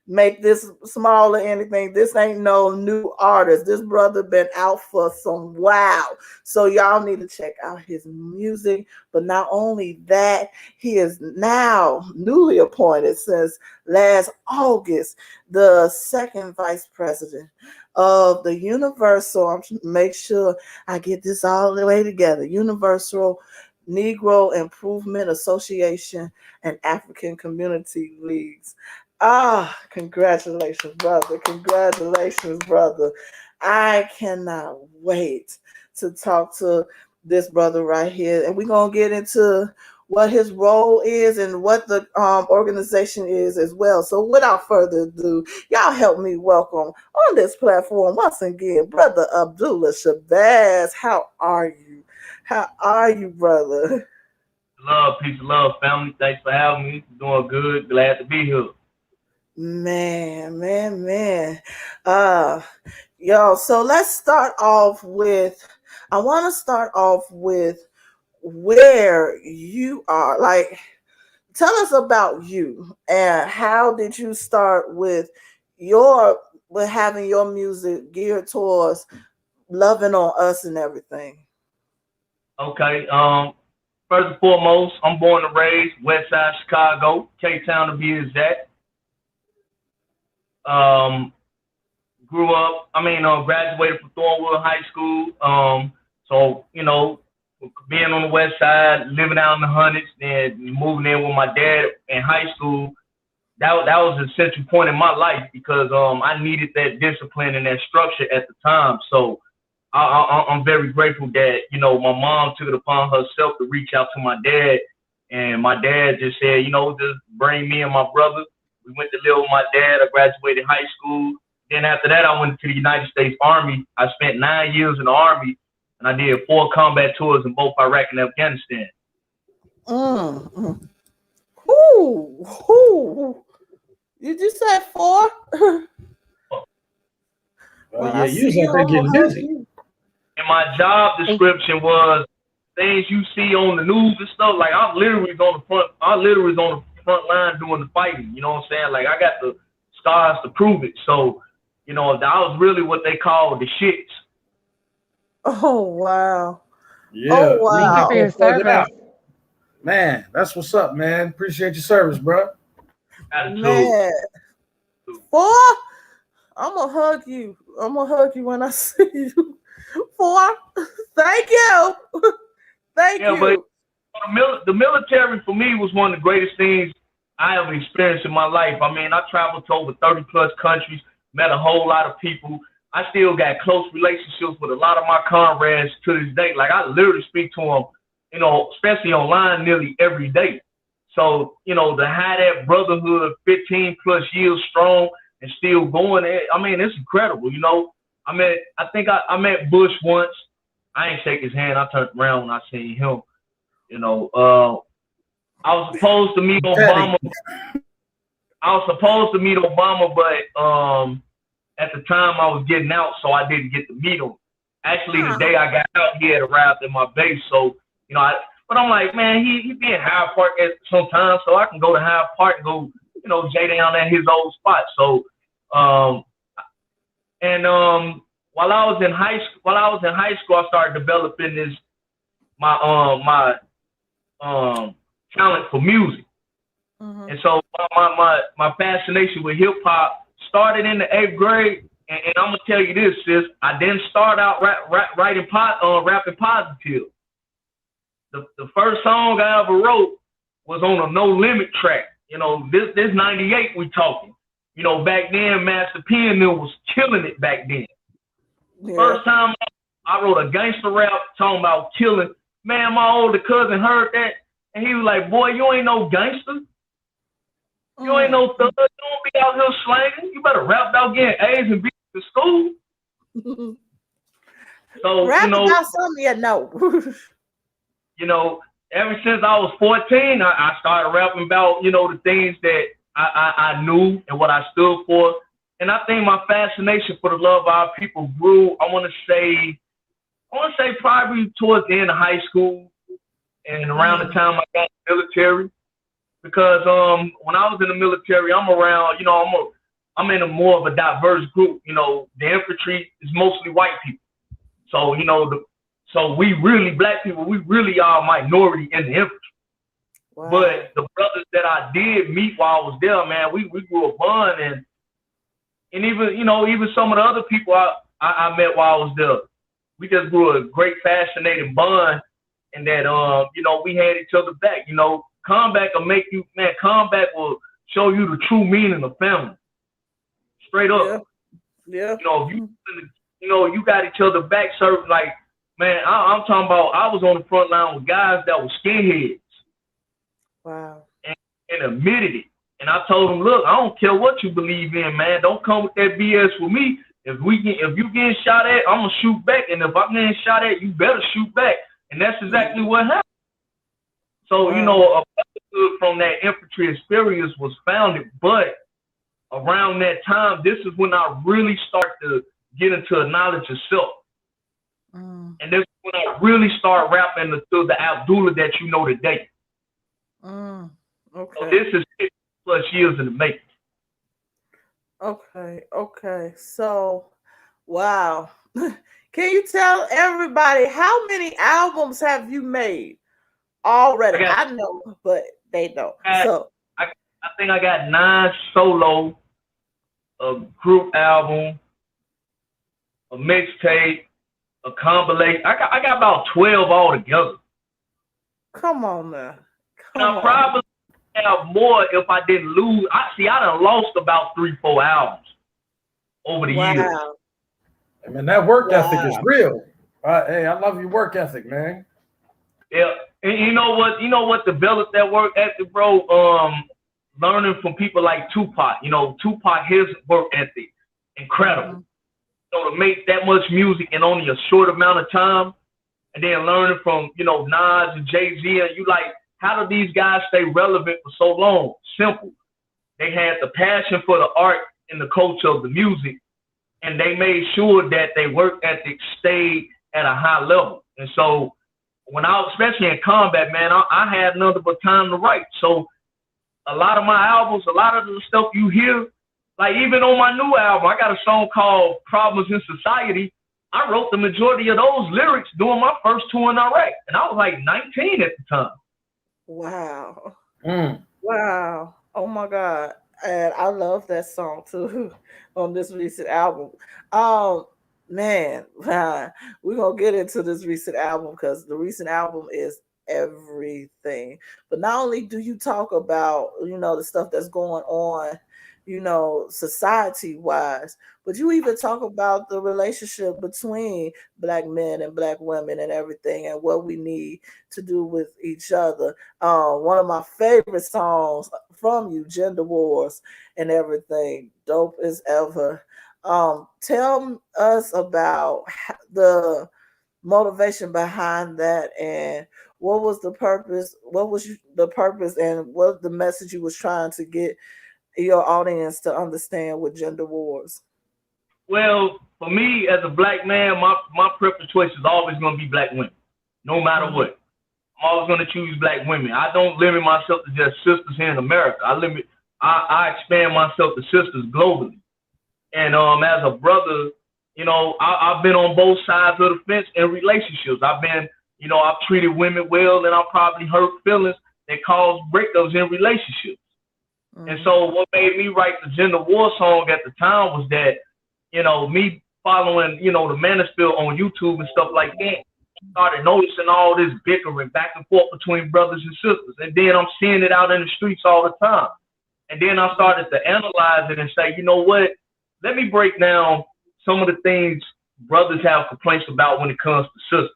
make this small or anything. This ain't no new artist. This brother been out for some wow. So y'all need to check out his music. But not only that, he is now newly appointed since last August, the second vice president of the Universal. I'm trying to make sure I get this all the way together. Universal Negro Improvement Association and African Community Leagues. Ah, congratulations, brother. Congratulations, brother. I cannot wait to talk to this brother right here. And we're going to get into what his role is and what the organization is as well. So without further ado, y'all help me welcome on this platform once again, Brother Abdullah Shabazz. How are you? How are you, brother? Love, peace, and love, family. Thanks for having me. Doing good. Glad to be here. Man. Yo, so let's start off with, I want to start off with where you are. Like, tell us about you and how did you start with having your music geared towards loving on us and everything. Okay. First and foremost, I'm born and raised West Side Chicago, K-Town to be exact. Graduated from Thornwood High School. So, being on the West Side, living out in the hundreds, and moving in with my dad in high school, that was a central point in my life because I needed that discipline and that structure at the time. So I'm very grateful that, my mom took it upon herself to reach out to my dad. And my dad just said, just bring me and my brother. We went to live with my dad. I graduated high school. Then after that, I went to the United States Army. I spent 9 years in the Army, and I did 4 combat tours in both Iraq and Afghanistan. Who? Did you say 4? Yeah, usually they're getting busy. And my job description was things you see on the news and stuff. Like I literally was on the front line doing the fighting. You know what I'm saying? Like I got the scars to prove it. So, that was really what they call the shits. Oh wow. Yeah. Oh wow. Thank you for your service. Man, that's what's up, man. Appreciate your service, bro. Man. 4? I'm gonna hug you. I'm gonna hug you when I see you. 4. Thank you. Thank you. But the military for me was one of the greatest things I ever experienced in my life. I mean, I traveled to over 30 plus countries, met a whole lot of people. I still got close relationships with a lot of my comrades to this day. Like I literally speak to them, especially online nearly every day. So, to have that brotherhood 15 plus years strong and still going, I mean, it's incredible, I met Bush once. I ain't shake his hand. I turned around when I seen him. I was supposed to meet Obama. But at the time I was getting out, so I didn't get to meet him. Actually, the day I got out, he had arrived at my base. So, but I'm like, man, he be in Hyde Park at sometimes, so I can go to Hyde Park and go, jay down at his old spot. So, while I was in high school, I started developing this my talent for music. Mm-hmm. And so my fascination with hip hop started in the 8th grade. And I'm gonna tell you this, sis. I didn't start out rapping positive. The first song I ever wrote was on a No Limit track. This 98 we talking. Back then Master P and them was killing it back then. Yeah. First time I wrote a gangster rap talking about killing. Man, my older cousin heard that and he was like, boy, you ain't no gangster. You ain't no thug. You don't be out here slanging. You better rap about getting A's and B's in school. So, rap about something you know. Ever since I was 14, I started rapping about, the things that I knew and what I stood for. And I think my fascination for the love of our people grew, I want to say probably towards the end of high school and around the time I got in the military. Because when I was in the military, I'm around, I'm I'm in a more of a diverse group. You know, the infantry is mostly white people. So, you know, so we really, black people, we really are a minority in the infantry. Wow. But the brothers that I did meet while I was there, man, we grew a bond, and even, you know, even some of the other people I met while I was there, we just grew a great, fascinating bond, and that, you know, we had each other back. You know, combat will make you, man, combat will show you the true meaning of family. Straight up. Yeah. You know, if you know, you got each other back, serving, like, man, I'm talking about, I was on the front line with guys that were skinheads. Wow. And admitted it. And I told them, look, I don't care what you believe in, man. Don't come with that BS with me. If you getting shot at, I'm gonna shoot back. And if I'm getting shot at, you better shoot back. And that's exactly what happened. So, wow. You know, a brotherhood from that infantry experience was founded, but around that time, this is when I really start to get into a knowledge of self. And this is when I really start rapping to the Abdullah that you know today. Okay. So this is 6+ years in the making. Okay. So, wow. Can you tell everybody how many albums have you made already? I know, but they don't. I think I got 9 solo, a group album, a mixtape, a compilation. I got about 12 altogether. Come on now. I probably have more if I didn't lose. I done lost about 3-4 albums over the years. I mean, that work ethic is real. Hey, I love your work ethic, man. Yeah, and you know what developed that work ethic, bro? Learning from people like Tupac. You know, Tupac, his work ethic, incredible. You know, to make that much music in only a short amount of time, and then learning from, you know, Nas and Jay-Z, and you like, how do these guys stay relevant for so long? Simple. They had the passion for the art and the culture of the music, and they made sure that their work ethic stayed at a high level. And so when I was, especially in combat, man, I had nothing but time to write. So a lot of my albums, a lot of the stuff you hear, like even on my new album, I got a song called Problems in Society. I wrote the majority of those lyrics during my first tour in Iraq, and I was like 19 at the time. Wow. Wow. Oh my God. And I love that song too on this recent album. Man, we're gonna get into this recent album because the recent album is everything. But not only do you talk about, you know, the stuff that's going on, you know, society wise, but you even talk about the relationship between Black men and Black women and everything, and what we need to do with each other. One of my favorite songs from you, Gender Wars and everything, dope as ever. Tell us about the motivation behind that, and what was the purpose? What was the purpose, and what the message you was trying to get your audience to understand with Gender Wars? Well, for me as a Black man, my preference choice is always going to be Black women, no matter what. I'm always going to choose Black women. I don't limit myself to just sisters here in America. I expand myself to sisters globally. And as a brother, you know, I've been on both sides of the fence in relationships. I've treated women well, and I've probably hurt feelings that cause breakups in relationships. And so what made me write the Gender War song at the time was that, you know, me following, you know, the Manosphere on YouTube and stuff like that, started noticing all this bickering back and forth between brothers and sisters. And then I'm seeing it out in the streets all the time. And then I started to analyze it and say, you know what, let me break down some of the things brothers have complaints about when it comes to sisters.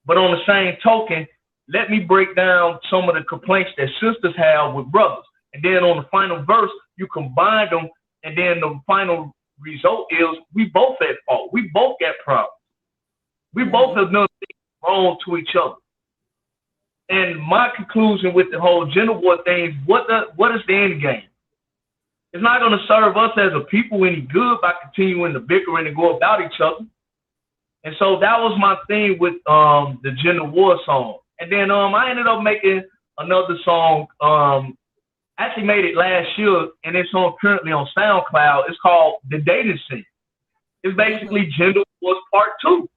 But on the same token, let me break down some of the complaints that sisters have with brothers. And then on the final verse, you combine them, and then the final result is we both at fault. We both got problems. We both have done things wrong to each other. And my conclusion with the whole gender war thing, what is the end game? It's not going to serve us as a people any good by continuing to bicker and to go about each other. And so that was my thing with the Gender War song. And then I ended up making another song actually made it last year, and it's on currently on SoundCloud. It's called The Dating Scene. It's basically Gender Wars Part 2.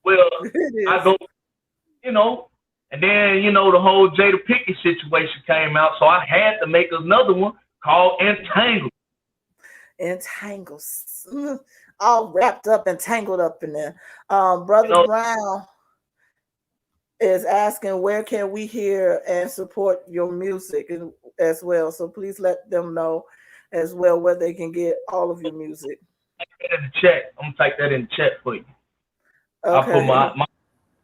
Well, I go, you know, and then, you know, the whole Jada Pinkett situation came out, so I had to make another one called Entangled. Entangles. All wrapped up and tangled up in there. Brother Brown is asking, where can we hear and support your music as well? So please let them know as well where they can get all of your music. In the chat. I'm gonna type that in the chat for you. Okay. I put my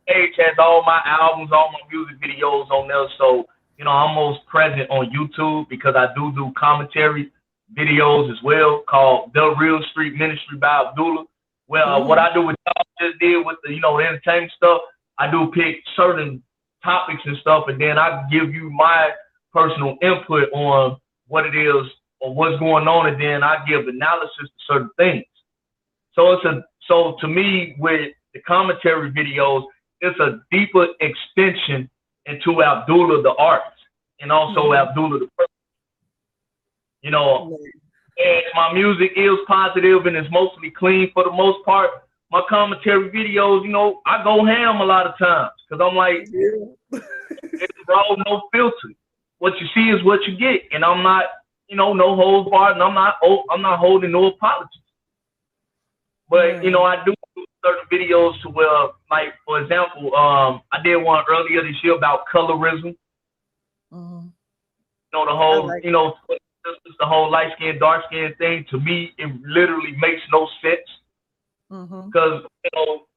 page has all my albums, all my music videos on there. So, you know, I'm most present on YouTube because I do commentary videos as well called The Real Street Ministry by Abdullah. Well, what I do with y'all just did with the, you know, the entertainment stuff, I do pick certain topics and stuff, and then I give you my personal input on what it is or what's going on, and then I give analysis to certain things. So so to me, with the commentary videos, it's a deeper extension into Abdullah the artist and also Abdullah the person. You know, and my music is positive and it's mostly clean for the most part. My commentary videos, you know, I go ham a lot of times because I'm like, it's raw, no filter. What you see is what you get, and I'm not, you know, no holds barred, and I'm not holding no apologies. But you know, I do certain videos to where, like, for example, I did one earlier this year about colorism. You know, the whole, you know, the whole light skin, dark skin thing. To me, it literally makes no sense. Because, you know,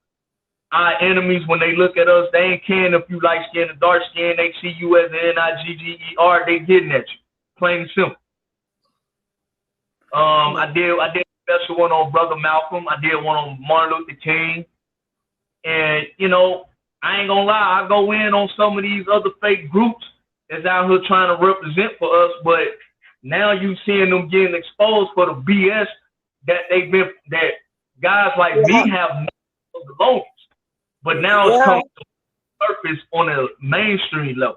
our enemies, when they look at us, they ain't caring if you light skin or dark skin. They see you as an Nigger. They getting at you, plain and simple. I did a special one on Brother Malcolm. I did one on Martin Luther King. And, you know, I ain't gonna lie, I go in on some of these other fake groups that's out here trying to represent for us, but now you seeing them getting exposed for the BS that that guys like me have known the longest. But now it's coming to surface on a mainstream level.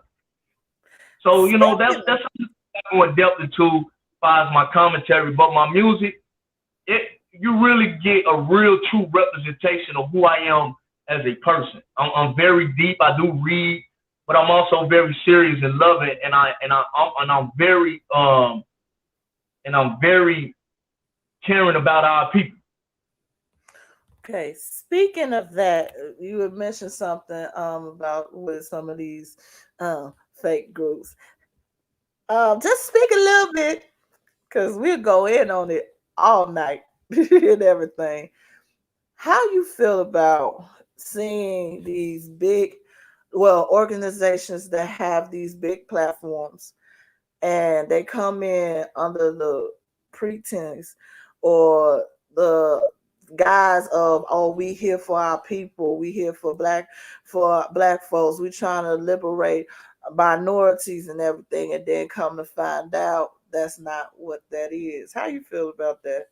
So, you know, that's something I'm going depth into as far as my commentary. But my music, you really get a real true representation of who I am as a person. I'm very deep. I do read, but I'm also very serious and loving, and I'm very caring about our people. Okay, speaking of that, you had mentioned something about with some of these fake groups. Just speak a little bit, because we'll go in on it all night and everything. How you feel about seeing these big, organizations that have these big platforms, and they come in under the pretense or the guise of, oh, we here for our people, we here for black folks, we trying to liberate minorities and everything, and then come to find out that's not what that is. How you feel about that?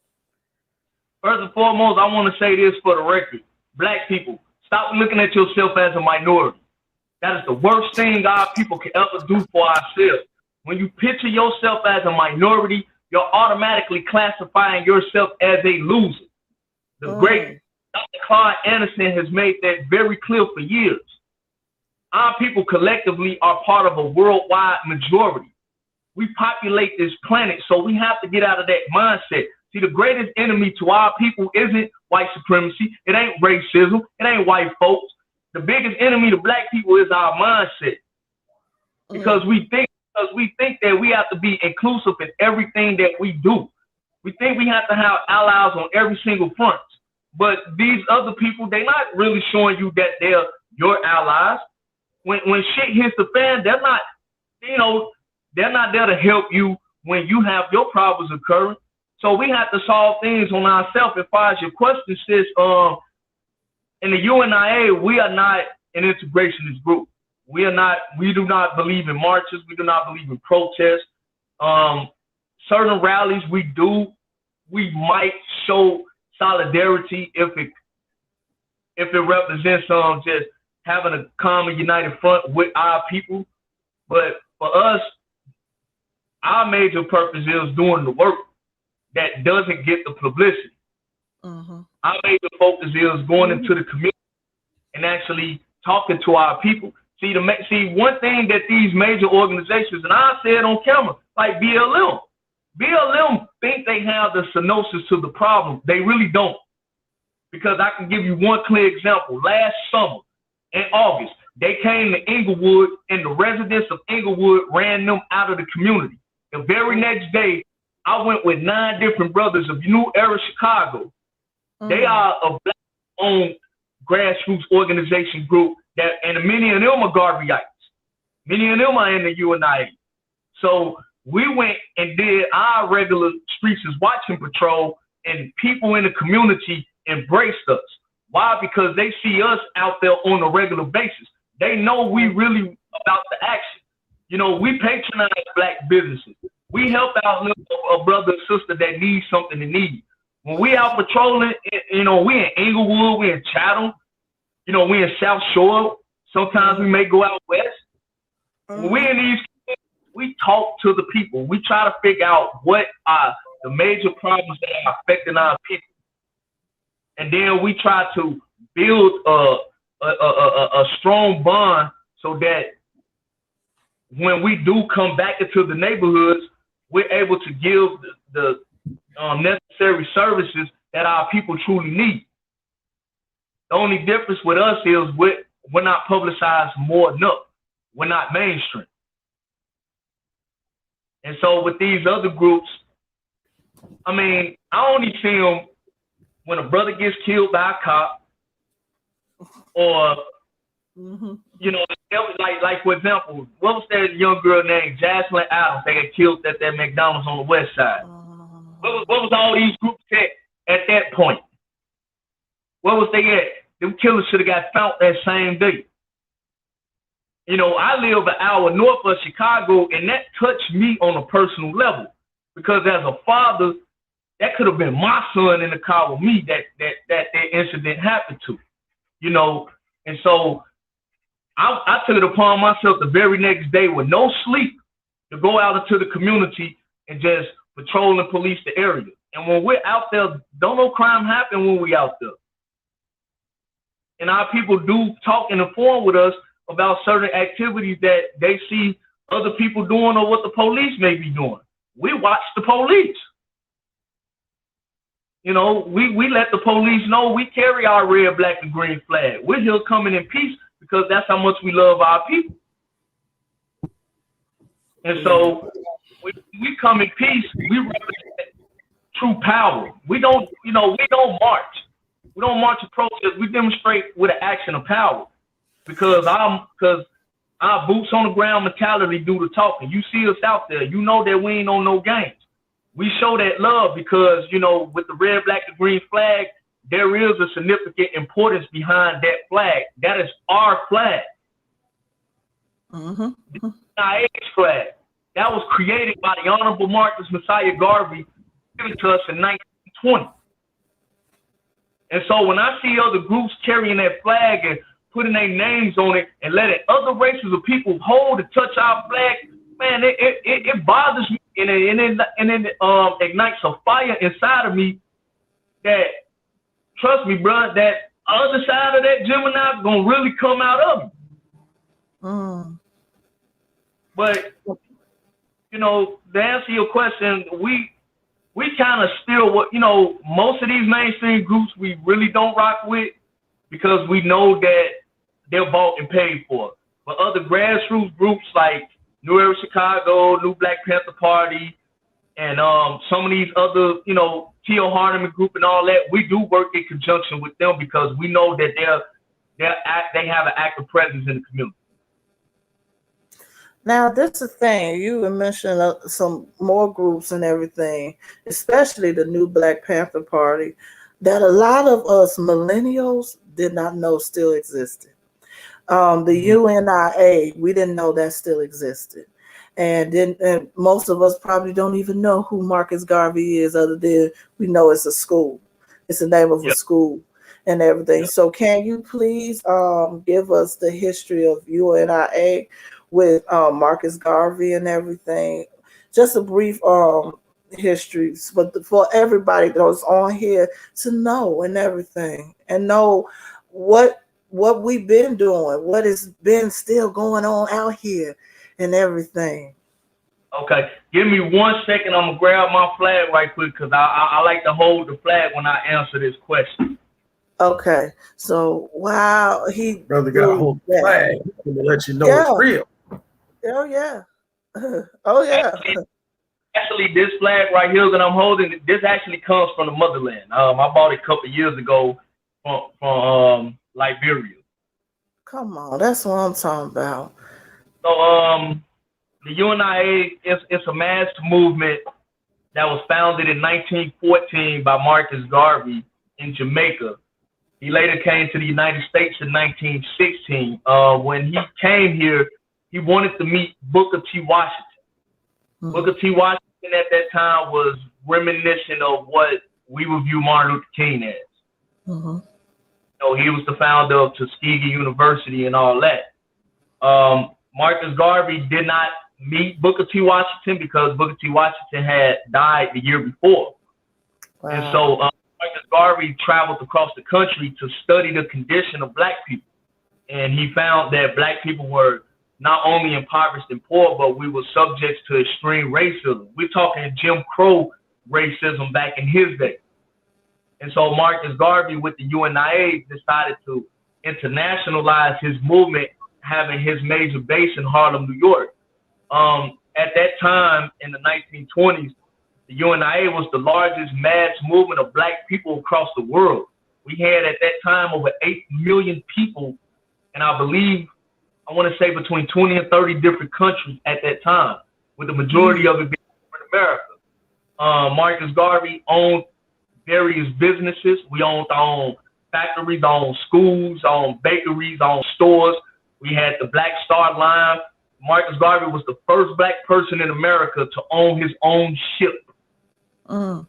First and foremost, I want to say this for the record. Black people, stop looking at yourself as a minority. That is the worst thing our people can ever do for ourselves. When you picture yourself as a minority, you're automatically classifying yourself as a loser. The great Dr. Claude Anderson has made that very clear for years. Our people collectively are part of a worldwide majority. We populate this planet, so we have to get out of that mindset. See, the greatest enemy to our people isn't white supremacy. It ain't racism. It ain't white folks. The biggest enemy to black people is our mindset. Because we think that we have to be inclusive in everything that we do. We think we have to have allies on every single front. But these other people, they're not really showing you that they're your allies. When shit hits the fan, they're not, they're not there to help you when you have your problems occurring. So we have to solve things on ourselves. As far as your question, sis, in the UNIA, we are not an integrationist group. We do not believe in marches. We do not believe in protests. Certain rallies we might show solidarity if it represents just having a common united front with our people. But for us, Our major purpose is doing the work that doesn't get the publicity. Our major focus is going into the community and actually talking to our people. See, one thing that these major organizations, and I said on camera, like BLM think they have the synopsis to the problem. They really don't. Because I can give you one clear example. Last summer, in August, they came to Inglewood, and the residents of Inglewood ran them out of the community. The very next day, I went with 9 different brothers of New Era Chicago. They are a black-owned grassroots organization group and many of them are Garveyites. Many of them are in the UNIA. So we went and did our regular Streets is Watching patrol, and people in the community embraced us. Why? Because they see us out there on a regular basis. They know we really about the action. You know, we patronize black businesses. We help out a brother and sister that needs something to need. When we out patrolling, you know, we in Inglewood, we in Chatham, you know, we in South Shore. Sometimes we may go out west. When we in these, we talk to the people. We try to figure out what are the major problems that are affecting our people. And then we try to build a strong bond so that when we do come back into the neighborhoods, we're able to give the necessary services that our people truly need. The only difference with us is we're not publicized more enough. We're not mainstream. And so with these other groups, I mean, I only see them when a brother gets killed by a cop, or you know, like for example, what was that young girl named Jocelyn Adams that got killed at that McDonald's on the west side? What was all these groups at that point? Where was they at? Them killers should have got found that same day. You know, I live an hour north of Chicago, and that touched me on a personal level, because as a father, that could have been my son in the car with me that incident happened to, you know. And so I took it upon myself the very next day with no sleep to go out into the community and just patrol and police the area. And when we're out there, don't no crime happen when we out there. And our people do talk and inform with us about certain activities that they see other people doing or what the police may be doing. We watch the police. You know, we let the police know we carry our red, black, and green flag. We're here coming in peace because that's how much we love our people. And so when we come in peace, we represent true power. We don't march. We don't march and protest. We demonstrate with an action of power, because our boots on the ground mentality do the talking. You see us out there, you know that we ain't on no games. We show that love because, you know, with the red, black, and green flag, there is a significant importance behind that flag. That is our flag. Our age flag. That was created by the Honorable Marcus Messiah Garvey, given to us in 1920. And so when I see other groups carrying that flag and putting their names on it and letting other races of people hold and touch our flag, man, it bothers me, and it ignites a fire inside of me that, trust me, bro, that other side of that Gemini is gonna really come out of me. But you know, to answer your question, we kind of still, what, you know, most of these mainstream groups we really don't rock with, because we know that they're bought and paid for. But other grassroots groups like New Era Chicago, New Black Panther Party, and some of these other, you know, T.O. Hardeman Group and all that, we do work in conjunction with them because we know that they have an active presence in the community. Now, this is the thing. You mentioned some more groups and everything, especially the New Black Panther Party, that a lot of us millennials did not know still existed. The UNIA, we didn't know that still existed. And most of us probably don't even know who Marcus Garvey is, other than we know it's a school. It's the name of a school and everything. So can you please give us the history of UNIA with Marcus Garvey and everything, just a brief history, but for everybody that's on here to know and everything, and know what we've been doing, what has been still going on out here, and everything. Okay, give me 1 second. I'm gonna grab my flag right quick because I like to hold the flag when I answer this question. Okay, so wow, he Brother got to hold the that. flag to let you know Yeah. it's real. Oh yeah, oh yeah. Actually, this flag right here that I'm holding, this actually comes from the motherland. I bought it a couple of years ago from Liberia. Come on, that's what I'm talking about. So the UNIA is a mass movement that was founded in 1914 by Marcus Garvey in Jamaica. He later came to the United States in 1916. When he came here, he wanted to meet Booker T. Washington. Mm-hmm. Booker T. Washington at that time was reminiscent of what we would view Martin Luther King as. Mm-hmm. So he was the founder of Tuskegee University and all that. Marcus Garvey did not meet Booker T. Washington because Booker T. Washington had died the year before. Wow. And so Marcus Garvey traveled across the country to study the condition of black people. And he found that black people were not only impoverished and poor, but we were subject to extreme racism. We're talking Jim Crow racism back in his day. And so Marcus Garvey with the UNIA decided to internationalize his movement, having his major base in Harlem, New York. At that time, in the 1920s, the UNIA was the largest mass movement of black people across the world. We had at that time over 8 million people, and I believe, I want to say between 20 and 30 different countries at that time, with the majority of it being in America. Marcus Garvey owned various businesses. We owned our own factories, our own schools, our own bakeries, our own stores. We had the Black Star Line. Marcus Garvey was the first black person in America to own his own ship. And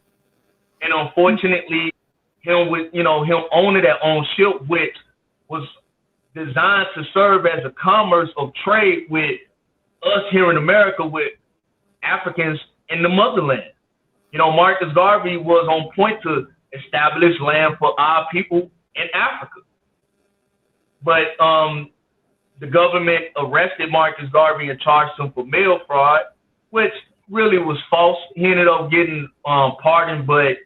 unfortunately, him owning that own ship, which was designed to serve as a commerce of trade with us here in America, with Africans in the motherland. You know, Marcus Garvey was on point to establish land for our people in Africa. But the government arrested Marcus Garvey and charged him for mail fraud, which really was false. He ended up getting pardoned, but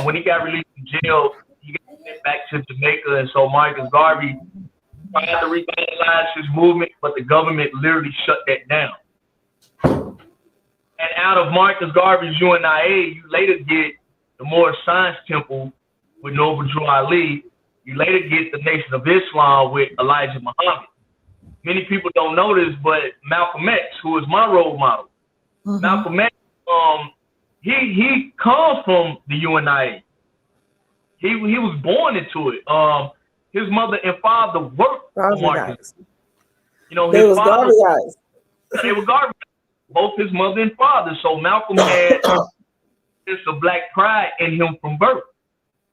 when he got released from jail, he got sent back to Jamaica. And so Marcus Garvey tried to revitalize his movement, but the government literally shut that down. And out of Marcus Garvey's UNIA, you later get the Moorish Science Temple with Noble Drew Ali. You later get the Nation of Islam with Elijah Muhammad. Many people don't know this, but Malcolm X, who is my role model, Malcolm X, he comes from the UNIA. He was born into it. His mother and father worked for Marcus. You know, his father. They were Garvey. Both his mother and father. So Malcolm had this of black pride in him from birth.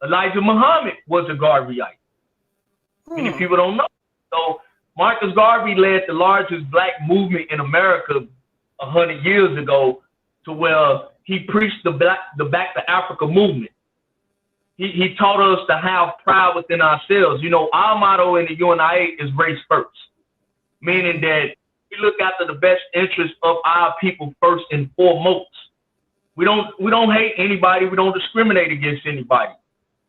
Elijah Muhammad was a Garveyite. Many people don't know. So Marcus Garvey led the largest black movement in America 100 years ago, to where he preached the Back to Africa movement. He taught us to have pride within ourselves. You know, our motto in the UNIA is race first, meaning that we look after the best interest of our people first and foremost. We don't hate anybody. We don't discriminate against anybody.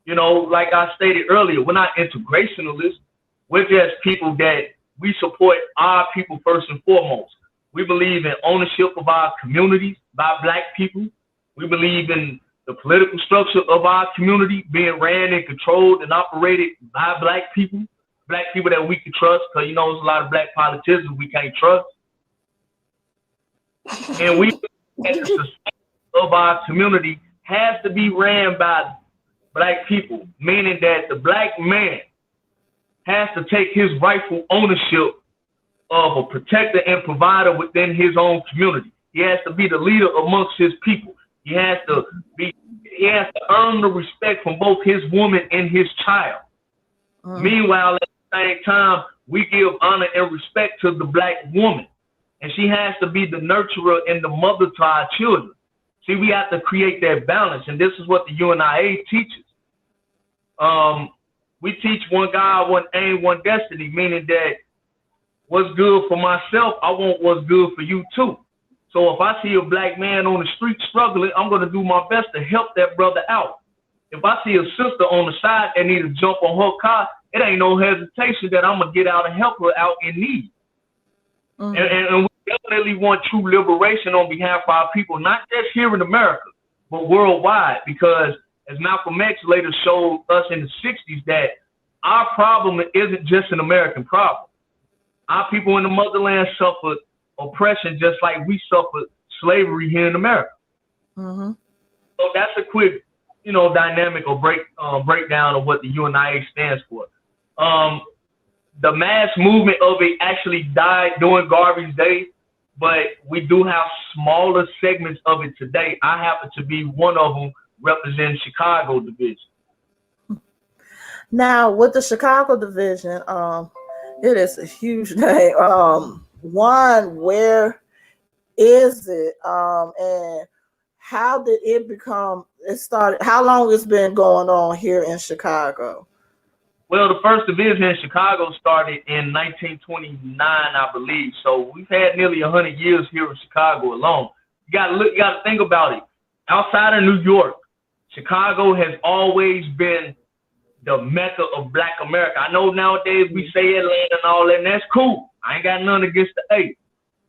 You know, like I stated earlier, we're not integrationalists. We're just people that we support our people first and foremost. We believe in ownership of our communities by black people. We believe in the political structure of our community being ran and controlled and operated by black people that we can trust, because you know there's a lot of black politicians we can't trust. And we the society of our community has to be ran by black people, meaning that the black man has to take his rightful ownership of a protector and provider within his own community. He has to be the leader amongst his people. He has to earn the respect from both his woman and his child. Meanwhile, at the same time, we give honor and respect to the black woman. and she has to be the nurturer and the mother to our children. See, we have to create that balance, and this is what the UNIA teaches. We teach one God, one aim, one destiny, meaning that what's good for myself, I want what's good for you too. So if I see a black man on the street struggling, I'm going to do my best to help that brother out. If I see a sister on the side that need to jump on her car, it ain't no hesitation that I'm going to get out and help her out in need. Mm-hmm. And we definitely want true liberation on behalf of our people, not just here in America, but worldwide, because as Malcolm X later showed us in the 60s, that our problem isn't just an American problem. Our people in the motherland suffered oppression just like we suffered slavery here in America. Mm-hmm. So that's a quick, dynamic or breakdown of what the UNIA stands for. The mass movement of it actually died during Garvey's day, but we do have smaller segments of it today. I happen to be one of them representing Chicago division. Now, with the Chicago division, it is a huge name. One, where is it? And how did it become? It started. How long it's been going on here in Chicago? Well, the first division in Chicago started in 1929, I believe. So we've had nearly 100 years here in Chicago alone. You got to think about it. Outside of New York, Chicago has always been the mecca of Black America. I know nowadays we say Atlanta and all that, and that's cool. I ain't got nothing against the A.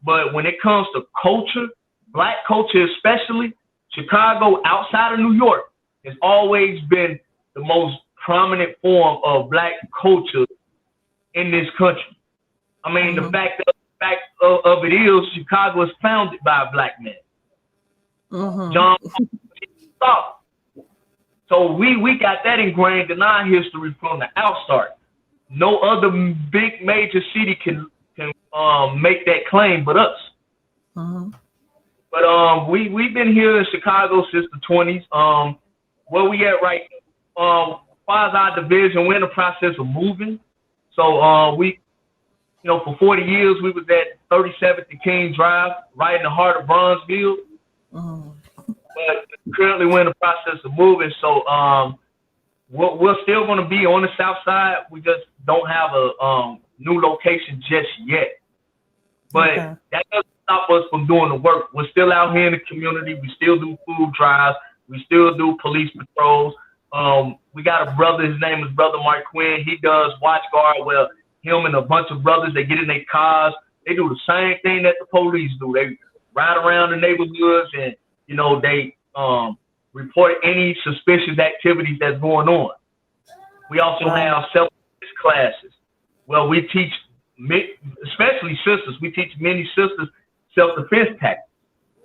But when it comes to culture, Black culture especially, Chicago outside of New York has always been the most prominent form of Black culture in this country. I mean, mm-hmm. the fact of it is, Chicago was founded by a Black man. Mm-hmm. John Paul. So we got that ingrained in our history from the outstart. No other big major city can make that claim but us. Mm-hmm. But we've been here in Chicago since the 20s. Where we at right now, as far as our division, we're in the process of moving. So we, for 40 years we was at 37th and King Drive, right in the heart of Bronzeville. Mm-hmm. But currently we're in the process of moving, so we're still going to be on the south side. We just don't have a new location just yet. But okay. That doesn't stop us from doing the work. We're still out here in the community. We still do food drives. We still do police patrols. We got a brother. His name is Brother Mark Quinn. He does watch guard. Well, him and a bunch of brothers, they get in their cars. They do the same thing that the police do. They ride around the neighborhoods and they report any suspicious activities that's going on. We also have self-defense classes. Well, we teach, especially sisters, we teach many sisters self-defense tactics.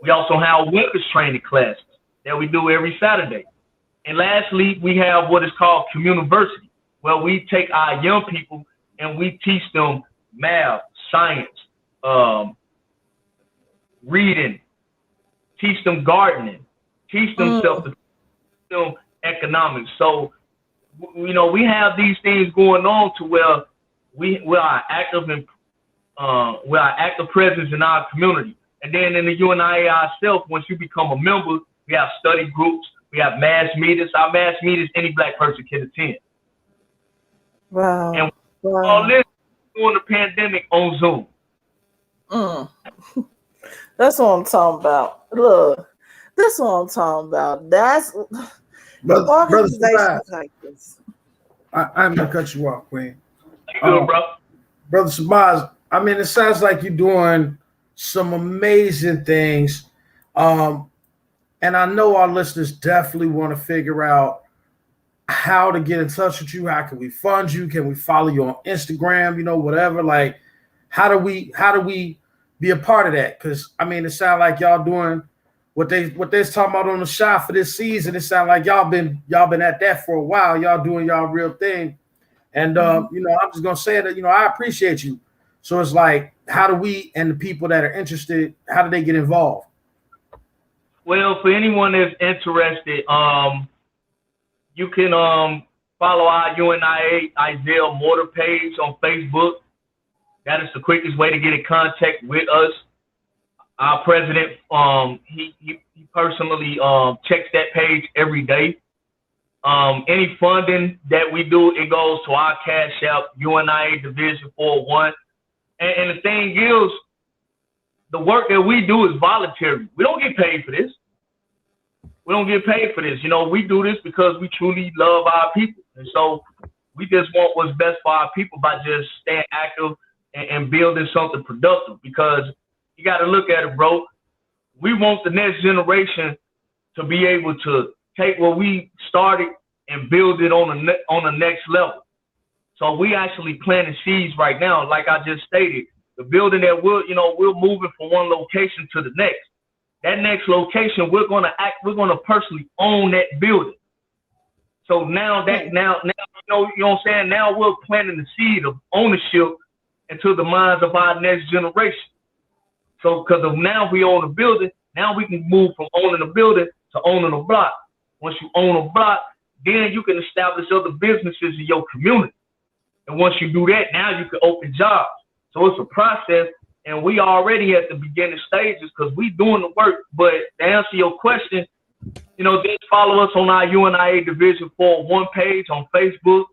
We also have weapons training classes that we do every Saturday. And lastly, we have what is called communiversity. Well, we take our young people and we teach them math, science, reading, teach them gardening, teach them self-defense, teach them economics. So, we have these things going on to where we are active presence in our community. And then in the UNIA ourselves, once you become a member, we have study groups, we have mass meetings. Our mass meetings, any Black person can attend. Wow. And all this during the pandemic on Zoom. That's what I'm talking about. Look, that's what I'm talking about. That's organizations like this. I'm gonna cut you off, Queen. Good, bro. Brother Shabazz, I mean, it sounds like you're doing some amazing things. And I know our listeners definitely want to figure out how to get in touch with you. How can we fund you? Can we follow you on Instagram? Whatever. Like, how do we be a part of that? Because I mean, it sounds like y'all doing what they're talking about on the shot for this season. It sounds like y'all been at that for a while. Y'all doing y'all real thing. And I'm just gonna say that I appreciate you. So it's like, how do we and the people that are interested, how do they get involved? Well, for anyone that's interested, you can follow our UNIA Isaiah Mortar page on Facebook. That is the quickest way to get in contact with us. Our president, he personally checks that page every day. Any funding that we do, it goes to our Cash App, UNIA Division 401. And the thing is, the work that we do is voluntary. We don't get paid for this. We don't get paid for this. You know, we do this because we truly love our people. And so we just want what's best for our people by just staying active and building something productive. Because you got to look at it, bro. We want the next generation to be able to take what we started and build it on the next level. So we actually planting seeds right now. Like I just stated, the building that we're moving from one location to the next. That next location, we're gonna personally own that building. So now you know what I'm saying? Now we're planting the seed of ownership into the minds of our next generation. So because of now we own a building, now we can move from owning a building to owning a block. Once you own a block, then you can establish other businesses in your community. And once you do that, now you can open jobs. So it's a process. And we already at the beginning stages because we doing the work. But to answer your question, you know, just follow us on our UNIA Division 401 page on Facebook.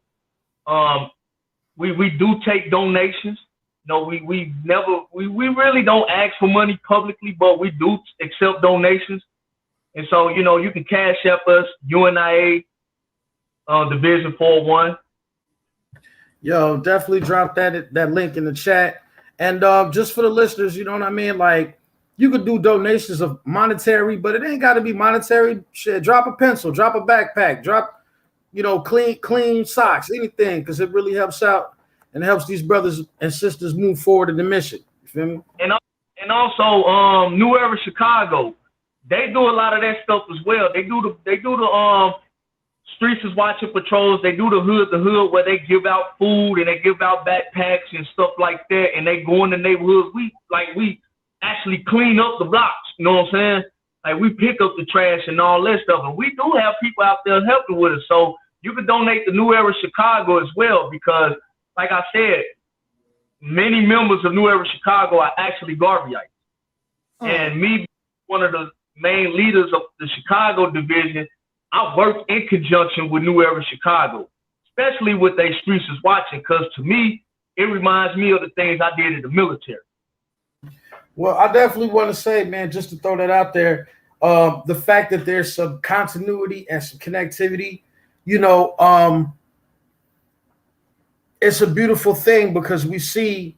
We do take donations. You know, we really don't ask for money publicly, but we do accept donations. And so, you know, you can Cash App us, UNIA Division 401. Yo, definitely drop that link in the chat. And just for the listeners, you know what I mean? Like, you could do donations of monetary, but it ain't got to be monetary. Shit, drop a pencil, drop a backpack, drop, you know, clean socks, anything, because it really helps out and helps these brothers and sisters move forward in the mission. You feel me? And also, New Era Chicago, they do a lot of that stuff as well. They do the Streets is Watching patrols. They do the hood where they give out food and they give out backpacks and stuff like that. And they go in the neighborhoods. We actually clean up the blocks. You know what I'm saying? Like we pick up the trash and all that stuff. And we do have people out there helping with us. So you can donate to New Era Chicago as well because, like I said, many members of New Era Chicago are actually Garveyites. And me, one of the main leaders of the Chicago division, I work in conjunction with New Era Chicago, especially with they Streets is Watching, because to me, it reminds me of the things I did in the military. Well, I definitely want to say, man, just to throw that out there, the fact that there's some continuity and some connectivity, you know, it's a beautiful thing because we see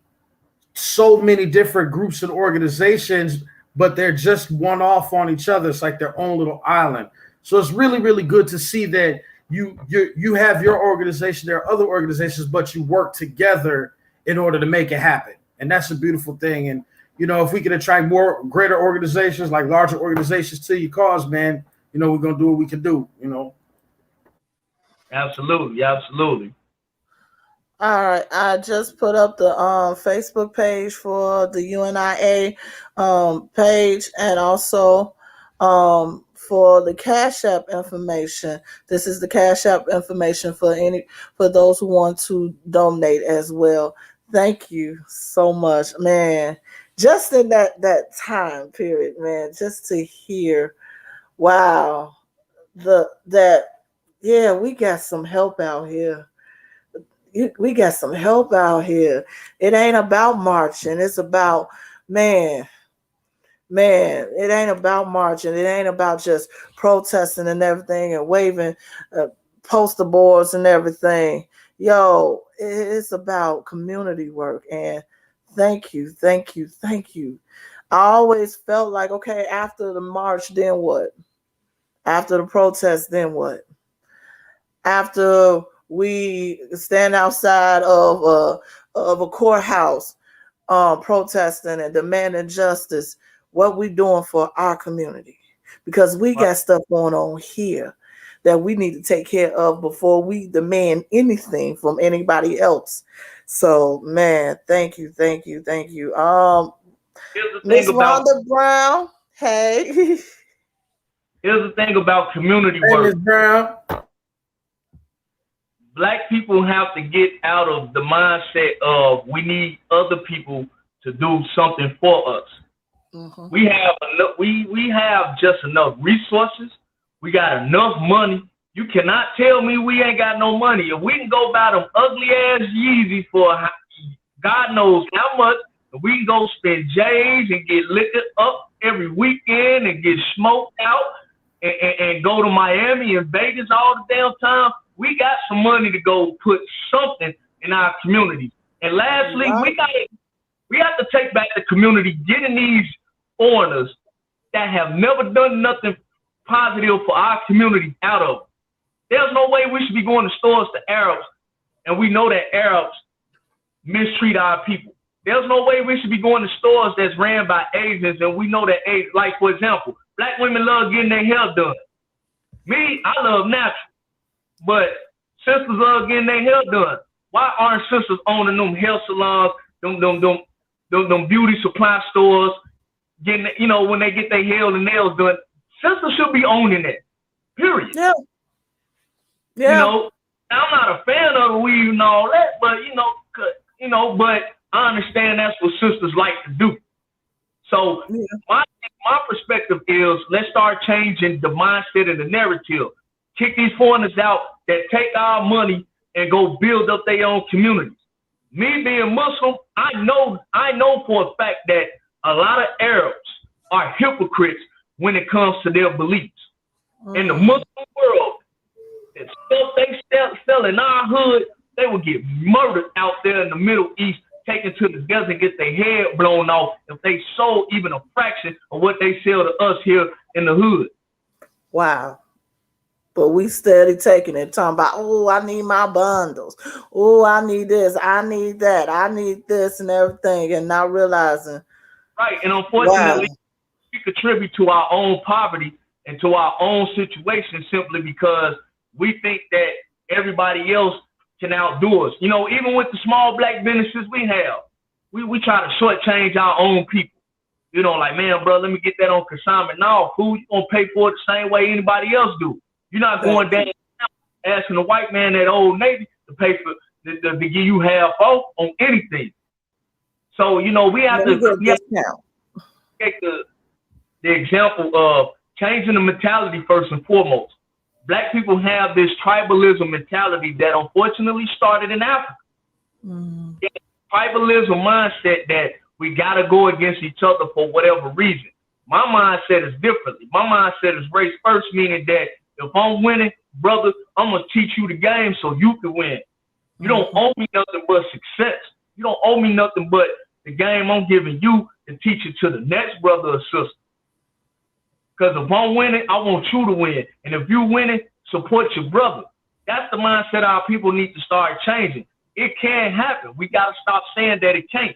so many different groups and organizations, but they're just one off on each other. It's like their own little island. So it's really, really good to see that you have your organization, there are other organizations, but you work together in order to make it happen. And that's a beautiful thing. And, you know, if we can attract more greater organizations, like larger organizations to your cause, man, you know, we're going to do what we can do, you know. Absolutely. Absolutely. All right, I just put up the Facebook page for the UNIA page and also for the Cash App information. This is the Cash App information for those who want to donate as well. Thank you so much, man. Just in that time period, man, just to hear, wow, we got some help out here. We got some help out here. It ain't about marching. It's about, man, it ain't about marching. It ain't about just protesting and everything and waving poster boards and everything. Yo, it's about community work. And thank you. I always felt like, okay, after the march, then what? After the protest, then what? After we stand outside of a courthouse protesting and demanding justice, what we doing for our community? Because we got stuff going on here that we need to take care of before we demand anything from anybody else. So, man, thank you. Miss Rhonda Brown, hey. Here's the thing about community work. Miss Brown. Black people have to get out of the mindset of we need other people to do something for us. Mm-hmm. We have enough, we have just enough resources. We got enough money. You cannot tell me we ain't got no money. If we can go buy them ugly ass Yeezys for God knows how much, if we can go spend J's and get liquored up every weekend and get smoked out and go to Miami and Vegas all the damn time, we got some money to go put something in our community. And lastly, we have to take back the community, getting these foreigners that have never done nothing positive for our community out of. There's no way we should be going to stores to Arabs, and we know that Arabs mistreat our people. There's no way we should be going to stores that's ran by Asians, and we know that, like, for example, black women love getting their hair done. Me, I love natural, but sisters love getting their hair done. Why aren't sisters owning them hair salons, them beauty supply stores, getting, you know, when they get their hair and nails done? Sisters should be owning it, period. Yeah. Yeah. You know, I'm not a fan of the weave and all that, but but I understand that's what sisters like to do. So my perspective is, let's start changing the mindset and the narrative. Kick these foreigners out that take our money and go build up their own communities. Me being Muslim, I know for a fact that a lot of Arabs are hypocrites when it comes to their beliefs. In the Muslim world, the stuff they sell in our hood, they will get murdered out there in the Middle East, taken to the desert and get their head blown off if they sold even a fraction of what they sell to us here in the hood. Wow. But we steady taking it, talking about, oh, I need my bundles. Oh, I need this. I need that. I need this and everything, and not realizing. Right. And unfortunately, we contribute to our own poverty and to our own situation simply because we think that everybody else can outdo us. You know, even with the small black businesses we have, we try to shortchange our own people. You know, like, man, bro, let me get that on consignment. No, fool, you gonna pay for it the same way anybody else do. You're not going down asking a white man at Old Navy to pay for to give you half off on anything. So, you know, we have to take the example of changing the mentality first and foremost. Black people have this tribalism mentality that unfortunately started in Africa. Tribalism mindset that we got to go against each other for whatever reason. My mindset is differently. My mindset is race first, meaning that if I'm winning, brother, I'm going to teach you the game so you can win. You don't owe me nothing but success. You don't owe me nothing but the game I'm giving you to teach it to the next brother or sister. Because if I'm winning, I want you to win. And if you winning, support your brother. That's the mindset our people need to start changing. It can happen. We got to stop saying that it can't.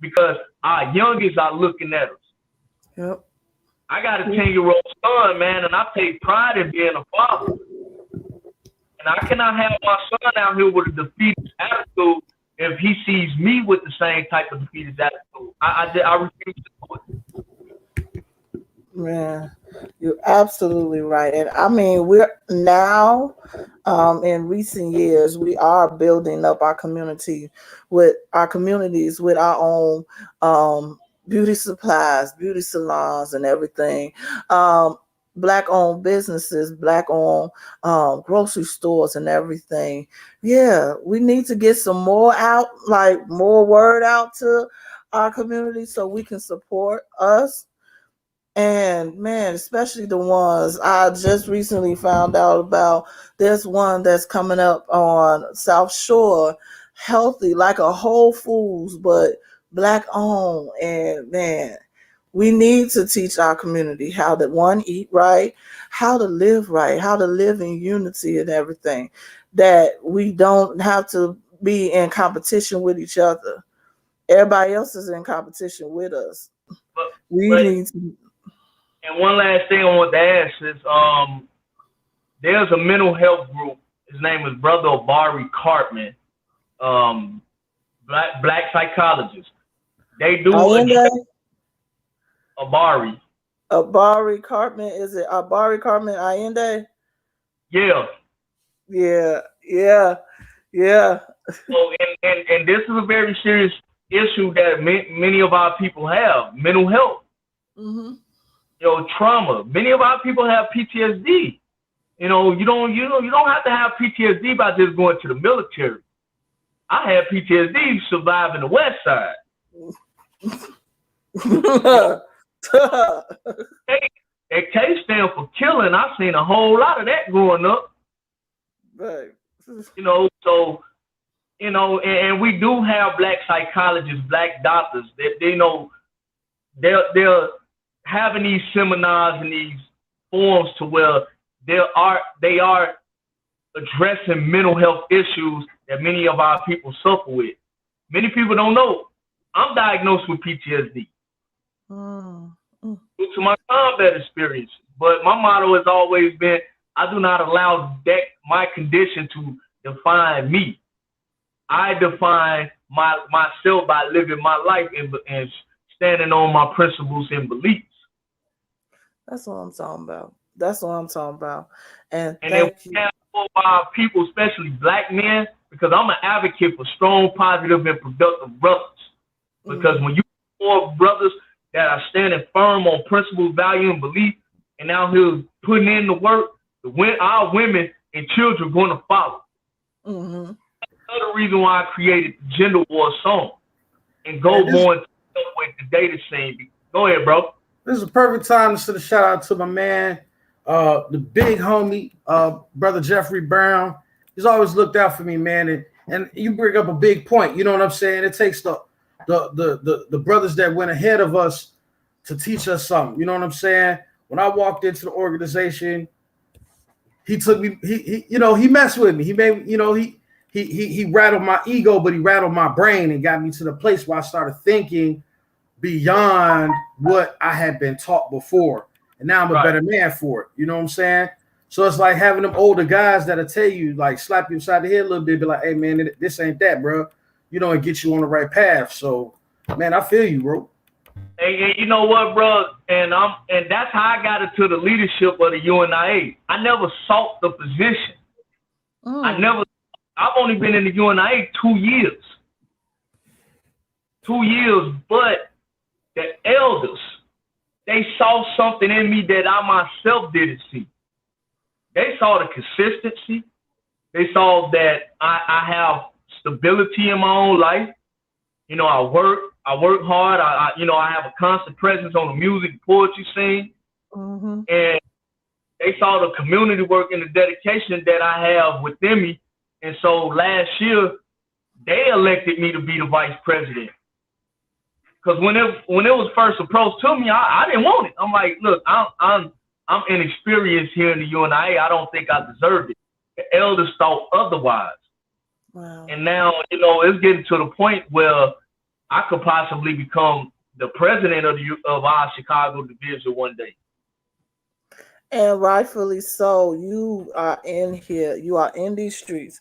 Because our youngest are looking at us. Yep. I got a 10-year-old son, man, and I take pride in being a father. And I cannot have my son out here with a defeated attitude if he sees me with the same type of defeated attitude. I refuse to do it. Man, you're absolutely right. And I mean, we're now, in recent years, we are building up our communities with our own beauty supplies, beauty salons, and everything. Black-owned businesses, Black-owned grocery stores, and everything. Yeah, we need to get some more out, like more word out to our community so we can support us. And man, especially the ones I just recently found out about. There's one that's coming up on South Shore, healthy, like a Whole Foods, but Black owned. And man, we need to teach our community how to eat right, how to live right, how to live in unity and everything. That we don't have to be in competition with each other. Everybody else is in competition with us. We need to. And one last thing I want to ask is, there's a mental health group. His name is Brother Abari Cartman, black psychologist. They do Abari. Abari Cartman, is it Abari Cartman Allende? Yeah. Yeah. So, and this is a very serious issue that many of our people have: mental health, Mm-hmm. Trauma. Many of our people have PTSD. You don't have to have PTSD by just going to the military. I had PTSD surviving the West Side. K stand for killing. I seen a whole lot of that growing up. Right. So and we do have black psychologists, black doctors that they're having these seminars and these forums to where they are addressing mental health issues that many of our people suffer with. Many people don't know I'm diagnosed with PTSD due to my combat experience. But my motto has always been, I do not allow my condition to define me. I define myself by living my life and standing on my principles and beliefs. That's what I'm talking about. That's what I'm talking about. And then we have our people, especially black men, because I'm an advocate for strong, positive, and productive brothers. Because when you have brothers that are standing firm on principle, value, and belief, and out here putting in the work, our women and children are going to follow. Mm-hmm. Another reason why I created the Gender War song and go more into with the data scene. Go ahead, bro. This is a perfect time to send a shout out to my man, the big homie, brother Jeffrey Brown. He's always looked out for me, man. And you bring up a big point. You know what I'm saying? It takes the brothers that went ahead of us to teach us something. You know what I'm saying? When I walked into the organization, he took me. He messed with me. He made he rattled my ego, but he rattled my brain and got me to the place where I started thinking beyond what I had been taught before. And now I'm a better man for it. You know what I'm saying? So it's like having them older guys that'll tell you, like, slap you upside the head a little bit, be like, hey, man, this ain't that, bro. And get you on the right path. So, man, I feel you, bro. And you know what, bro? And that's how I got into the leadership of the UNIA. I never sought the position. I've only been in the UNIA 2 years. 2 years, but the elders, they saw something in me that I myself didn't see. They saw the consistency. They saw that I have stability in my own life. I work hard. I have a constant presence on the music, poetry scene. Mm-hmm. And they saw the community work and the dedication that I have within me. And so last year, they elected me to be the vice president. Because when it was first approached to me, I didn't want it. I'm like, look, I'm inexperienced here in the UNIA. I don't think I deserved it. The elders thought otherwise. Wow. And now, it's getting to the point where I could possibly become the president of our Chicago division one day. And rightfully so. You are in here. You are in these streets.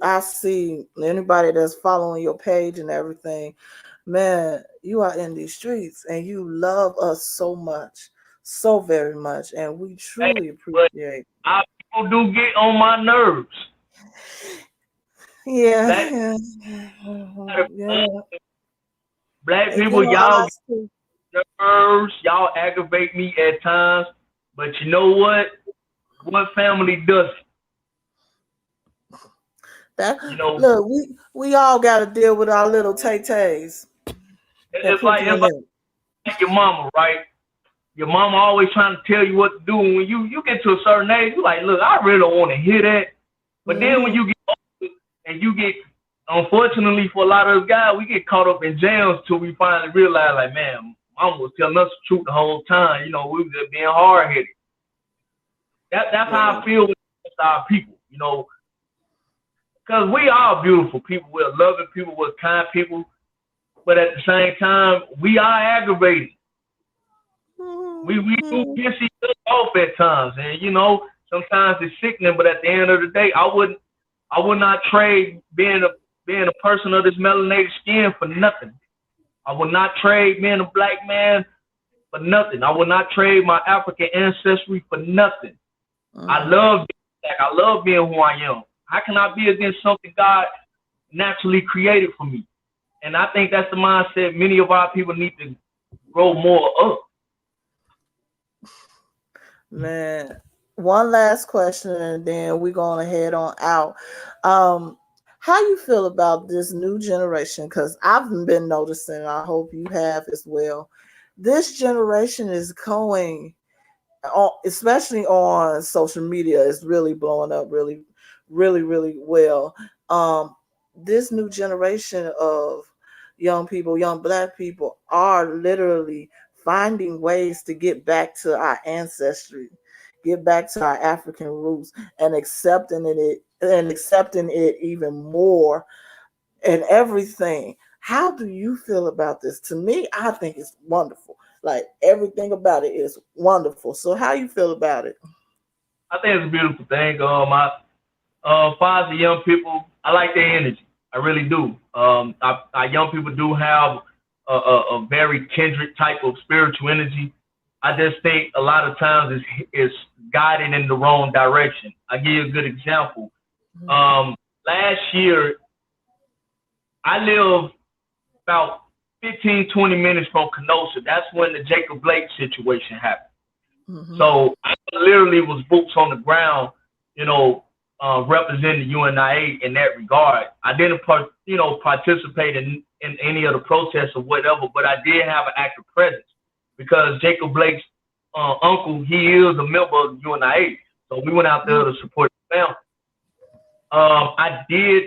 I see anybody that's following your page and everything. Man, you are in these streets and you love us so much, so very much. And we truly appreciate it. Our people do get on my nerves. Yeah. Black people, y'all get nerves. Y'all aggravate me at times. But you know what? What family does it? Look, we all got to deal with our little tay-tays. It's like your mama, right? Your mama always trying to tell you what to do. And when you get to a certain age, you're like, look, I really don't want to hear that. But then when you get older and you get, unfortunately for a lot of us guys, we get caught up in jams till we finally realize, like, man, mama was telling us the truth the whole time. We was just being hard-headed. That's how I feel with our people, because we are beautiful people. We're loving people. We're kind people. But at the same time, we are aggravated. We do piss each other off at times. And, sometimes it's sickening. But at the end of the day, I would not trade being a person of this melanated skin for nothing. I would not trade being a black man for nothing. I would not trade my African ancestry for nothing. I love being black. I love being who I am. How can I be against something God naturally created for me? And I think that's the mindset many of our people need to grow more up. Man, one last question, and then we're gonna head on out. Um, how you feel about this new generation? Because I've been noticing, and I hope you have as well. This generation is going on, especially on social media, is really blowing up really, really, really well. Um, this new generation of young people, young black people, are literally finding ways to get back to our ancestry, get back to our African roots, and accepting it even more and everything. How do you feel about this? To me, I think it's wonderful. Like everything about it is wonderful. So how you feel about it? I think it's a beautiful thing. Far as the young people, I like their energy. I really do. Our young people do have a very kindred type of spiritual energy. I just think a lot of times it's guided in the wrong direction. I give you a good example. Last year, I live about 15, 20 minutes from Kenosha. That's when the Jacob Blake situation happened. Mm-hmm. So I literally was boots on the ground, representing the UNIA in that regard. I didn't, participate in any of the protests or whatever, but I did have an active presence because Jacob Blake's uncle, he is a member of the UNIA. So we went out there to support the family. I did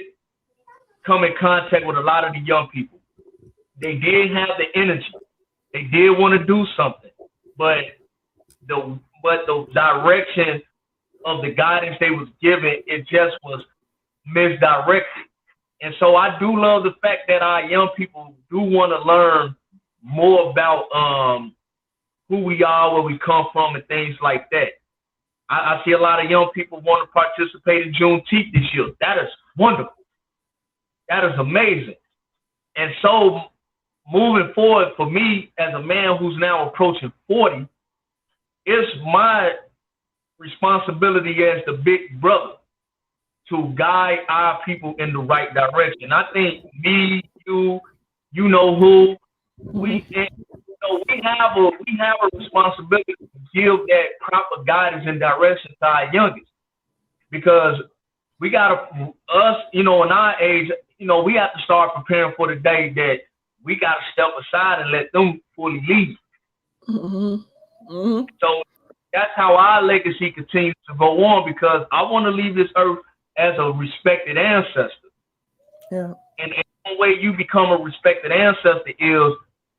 come in contact with a lot of the young people. They did have the energy. They did want to do something, but the direction of the guidance they was given, it just was misdirected. And so I do love the fact that our young people do want to learn more about who we are, where we come from, and things like that. I see a lot of young people want to participate in Juneteenth this year. That is wonderful. That is amazing. And so moving forward, for me as a man who's now approaching 40, it's my responsibility as the big brother to guide our people in the right direction. I think me, you know who, we have a responsibility to give that proper guidance and direction to our youngest, because we gotta, us, in our age, we have to start preparing for the day that we gotta step aside and let them fully lead. Mm-hmm. Mm-hmm. So that's how our legacy continues to go on, because I want to leave this earth as a respected ancestor. Yeah. And one way you become a respected ancestor is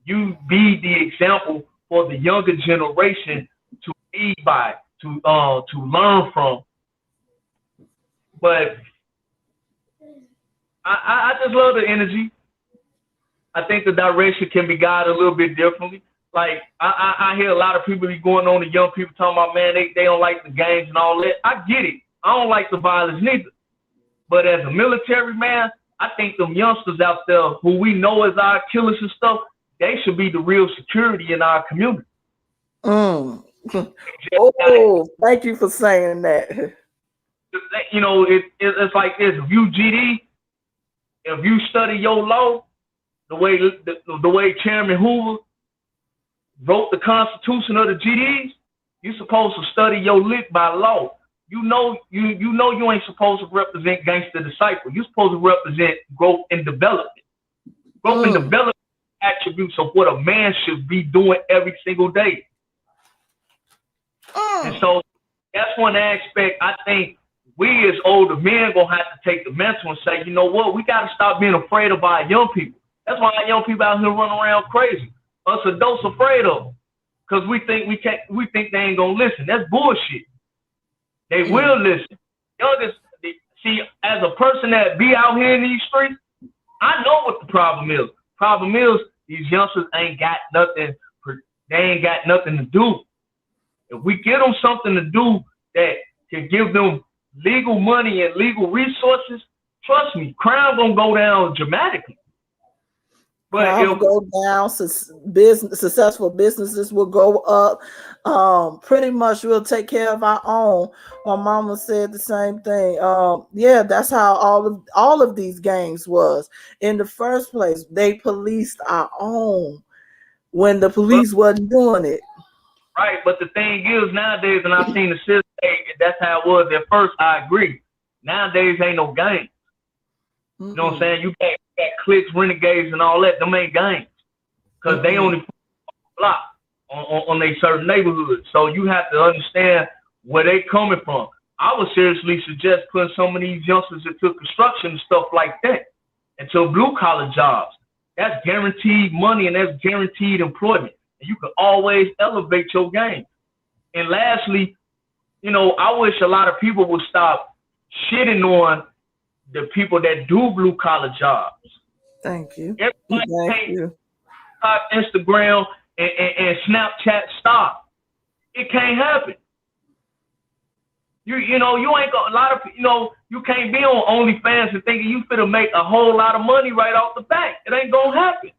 you be the example for the younger generation to lead by, to learn from. But I just love the energy. I think the direction can be guided a little bit differently. Like I hear a lot of people be going on to young people talking about, man, they don't like the games and all that. I get it. I don't like the violence neither. But as a military man, I think them youngsters out there who we know as our killers and stuff, they should be the real security in our community. Oh, thank you for saying that. It's like this. If you GD, if you study your law, the way Chairman Hoover wrote the Constitution of the GDs, you're supposed to study your lit by law. You ain't supposed to represent gangster disciple. You're supposed to represent growth and development. Growth and development attributes of what a man should be doing every single day. And so that's one aspect I think we as older men gonna have to take the mental and say, you know what, we gotta stop being afraid of our young people. That's why our young people out here running around crazy. Us adults afraid of them because we think they ain't gonna listen. That's bullshit. They will listen. Youngest, see, as a person that be out here in these streets, I know what the problem is. Problem is these youngsters ain't got nothing. They ain't got nothing to do. If we give them something to do that can give them legal money and legal resources, trust me, crime gonna go down dramatically. But Crime will if go down. Successful businesses will go up. Pretty much, we'll take care of our own. My mama said the same thing. Yeah, that's how all of these gangs was in the first place. They policed our own when the but, police wasn't doing it. right, but the thing is nowadays, and I've seen the system, that's how it was at first. I agree. Nowadays ain't no gang. You know what I'm saying? You got cliques, renegades, and all that. Them ain't gangs because they only block on a certain neighborhood. So you have to understand where they coming from. I would seriously suggest putting some of these youngsters into construction and stuff like that, into blue collar jobs. That's guaranteed money and that's guaranteed employment. And you can always elevate your game. And lastly, you know, I wish a lot of people would stop shitting on the people that do blue collar jobs. Thank you. Everybody Thank you. Instagram and Snapchat stop. It can't happen. You know, you ain't got a lot of, you know, you can't be on OnlyFans and thinking you finna make a whole lot of money right off the bat. It ain't gonna happen.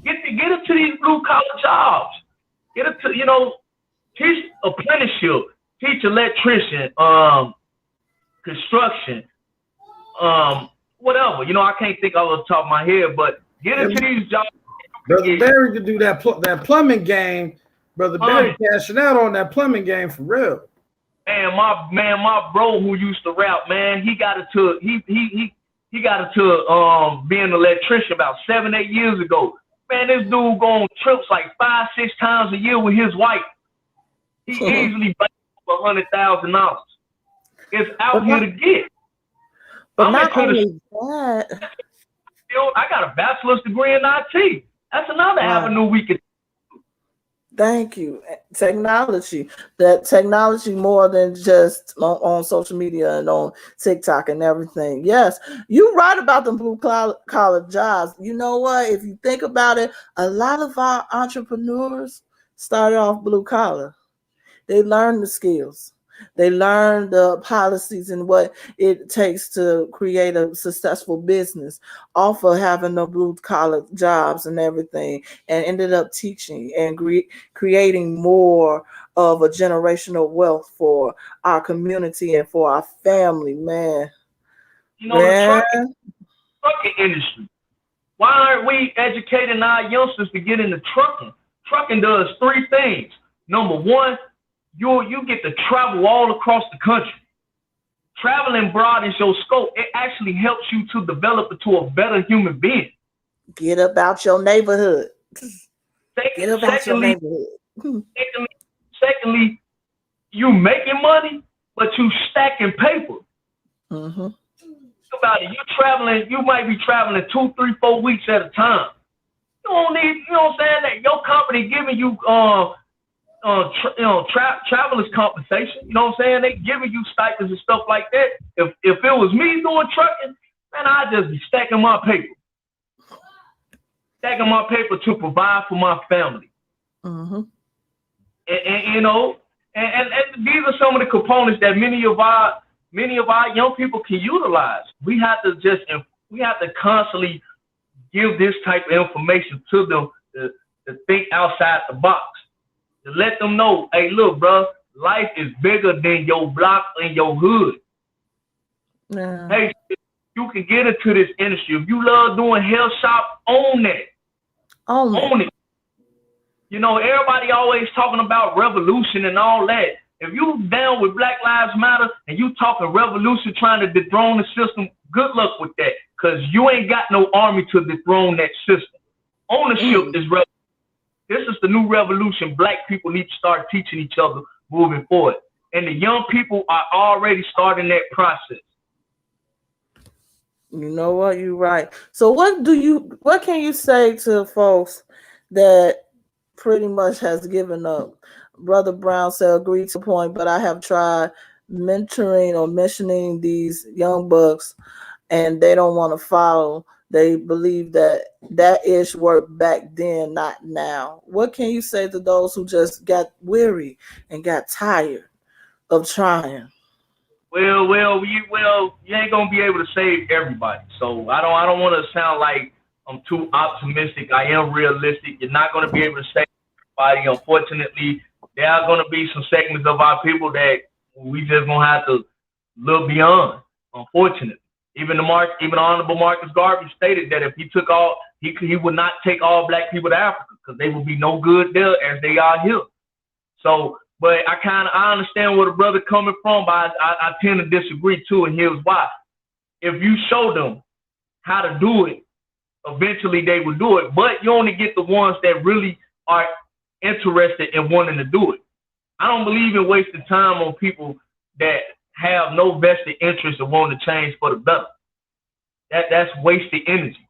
Get into these blue collar jobs. Get into, you know, teach apprenticeship, teach electrician, construction, whatever. You know, I can't think off the top of my head, but get into these jobs. Brother Barry could do that plumbing game. Brother Barry cashing out on that plumbing game for real. My bro who used to rap, man, he got into being an electrician about 7-8 years ago. Man, this dude go on trips like 5-6 times a year with his wife. He easily makes $100,000. It's out here to get. But not only that, I got a bachelor's degree in IT. That's another avenue we could. Thank you. Technology. That technology more than just on social media and on TikTok and everything. Yes, you're right about the blue collar jobs. You know what? If you think about it, a lot of our entrepreneurs started off blue collar. They learned the skills. They learn the policies and what it takes to create a successful business off of having the blue collar jobs and everything, and ended up teaching and creating more of a generational wealth for our community and for our family, man. You know, the trucking industry. Why aren't we educating our youngsters to get into trucking? Trucking does 3 things. Number 1, you get to travel all across the country. Traveling broadens your scope. It actually helps you to develop into a better human being. Get about your neighborhood. Get about your neighborhood. Secondly, you making money, but you stacking paper. Mm-hmm. Think about it. You might be traveling 2, 3, 4 weeks at a time. You don't need, you know what I'm saying? That your company giving you travelers compensation. You know what I'm saying? They giving you stipends and stuff like that. If it was me doing trucking, man, I'd just be stacking my paper to provide for my family. Mm-hmm. And you know, and these are some of the components that many of our young people can utilize. We have to constantly give this type of information to them to think outside the box. To let them know, hey, look, bro, life is bigger than your block and your hood. Yeah. Hey, you can get into this industry. If you love doing hair shop, own that. Own it. You know, everybody always talking about revolution and all that. If you down with Black Lives Matter and you talking revolution trying to dethrone the system, good luck with that. Because you ain't got no army to dethrone that system. Ownership is revolution. This is the new revolution Black people need to start teaching each other moving forward. And the young people are already starting that process. You know what? You're right. So what can you say to folks that pretty much has given up? Brother Brown said, agree to point, but I have tried mentoring or mentioning these young bucks and they don't want to follow. They believe that ish worked back then, not now. What can you say to those who just got weary and got tired of trying? Well, you ain't gonna be able to save everybody. So I don't want to sound like I'm too optimistic. I am realistic. You're not going to be able to say everybody. Unfortunately, there are going to be some segments of our people that we just going to have to look beyond. Unfortunately, even the Honorable Marcus Garvey stated that if he took all, he would not take all black people to Africa because they would be no good there as they are here. So, but I understand where the brother coming from, but I tend to disagree too, and here's why. If you show them how to do it, eventually they will do it. But you only get the ones that really are interested in wanting to do it. I don't believe in wasting time on people that have no vested interest in wanting to change for the better. That's wasted energy.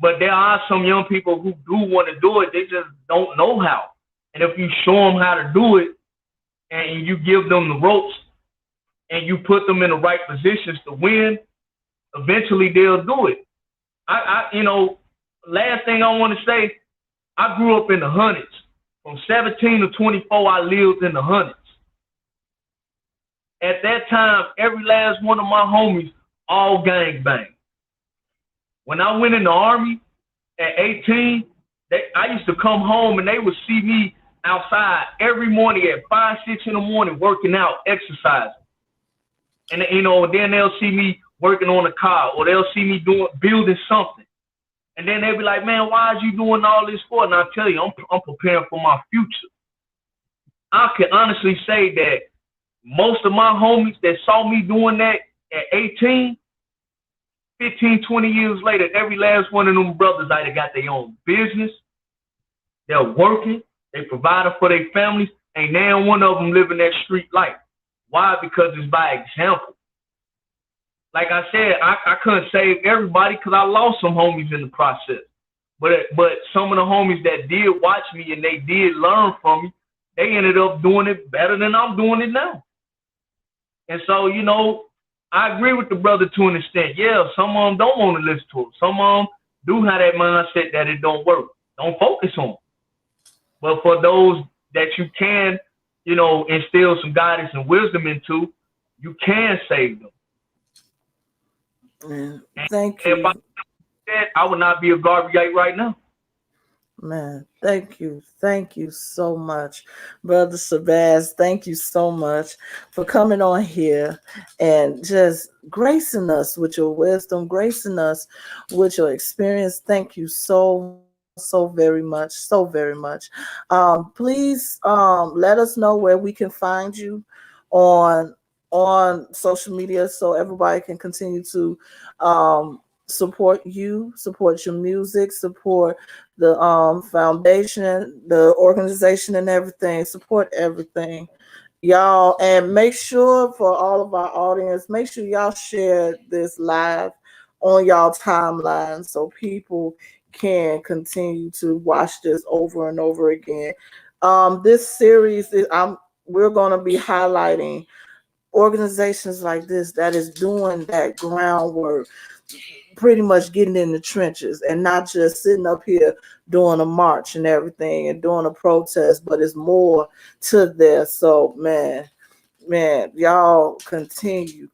But there are some young people who do want to do it. They just don't know how. And if you show them how to do it and you give them the ropes and you put them in the right positions to win, eventually they'll do it. Last thing I want to say, I grew up in the hundreds. From 17 to 24, I lived in the hundreds. At that time, every last one of my homies all gang bang. When I went in the Army at 18, I used to come home and they would see me outside every morning at 5, 6 in the morning working out, exercising. And then they'll see me working on a car, or they'll see me building something. And then they'll be like, man, why is you doing all this for? And I'll tell you, I'm preparing for my future. I can honestly say that most of my homies that saw me doing that at 18, 15, 20 years later, every last one of them brothers either got their own business, they're working, they provided for their families, and now one of them living that street life. Why? Because it's by example. Like I said, I couldn't save everybody because I lost some homies in the process. But some of the homies that did watch me and they did learn from me, they ended up doing it better than I'm doing it now. And so, I agree with the brother to an extent. Yeah, some of them don't want to listen to it. Some of them do have that mindset that it don't work. Don't focus on it. But for those that you can, instill some guidance and wisdom into, you can save them. Man, thank you. If I did that, I would not be a Garveyite right now. Man, thank you. Thank you so much, Brother Shabazz. Thank you so much for coming on here and just gracing us with your wisdom, gracing us with your experience. Thank you so very much. So very much. Please let us know where we can find you on social media so everybody can continue to support you, support your music, support the foundation, the organization, and everything. Support everything, y'all. And make sure for all of our audience, make sure y'all share this live on y'all timeline so people can continue to watch this over and over again. This series we're going to be highlighting organizations like this that is doing that groundwork, pretty much getting in the trenches and not just sitting up here doing a march and everything and doing a protest, but it's more to this. So man, y'all continue,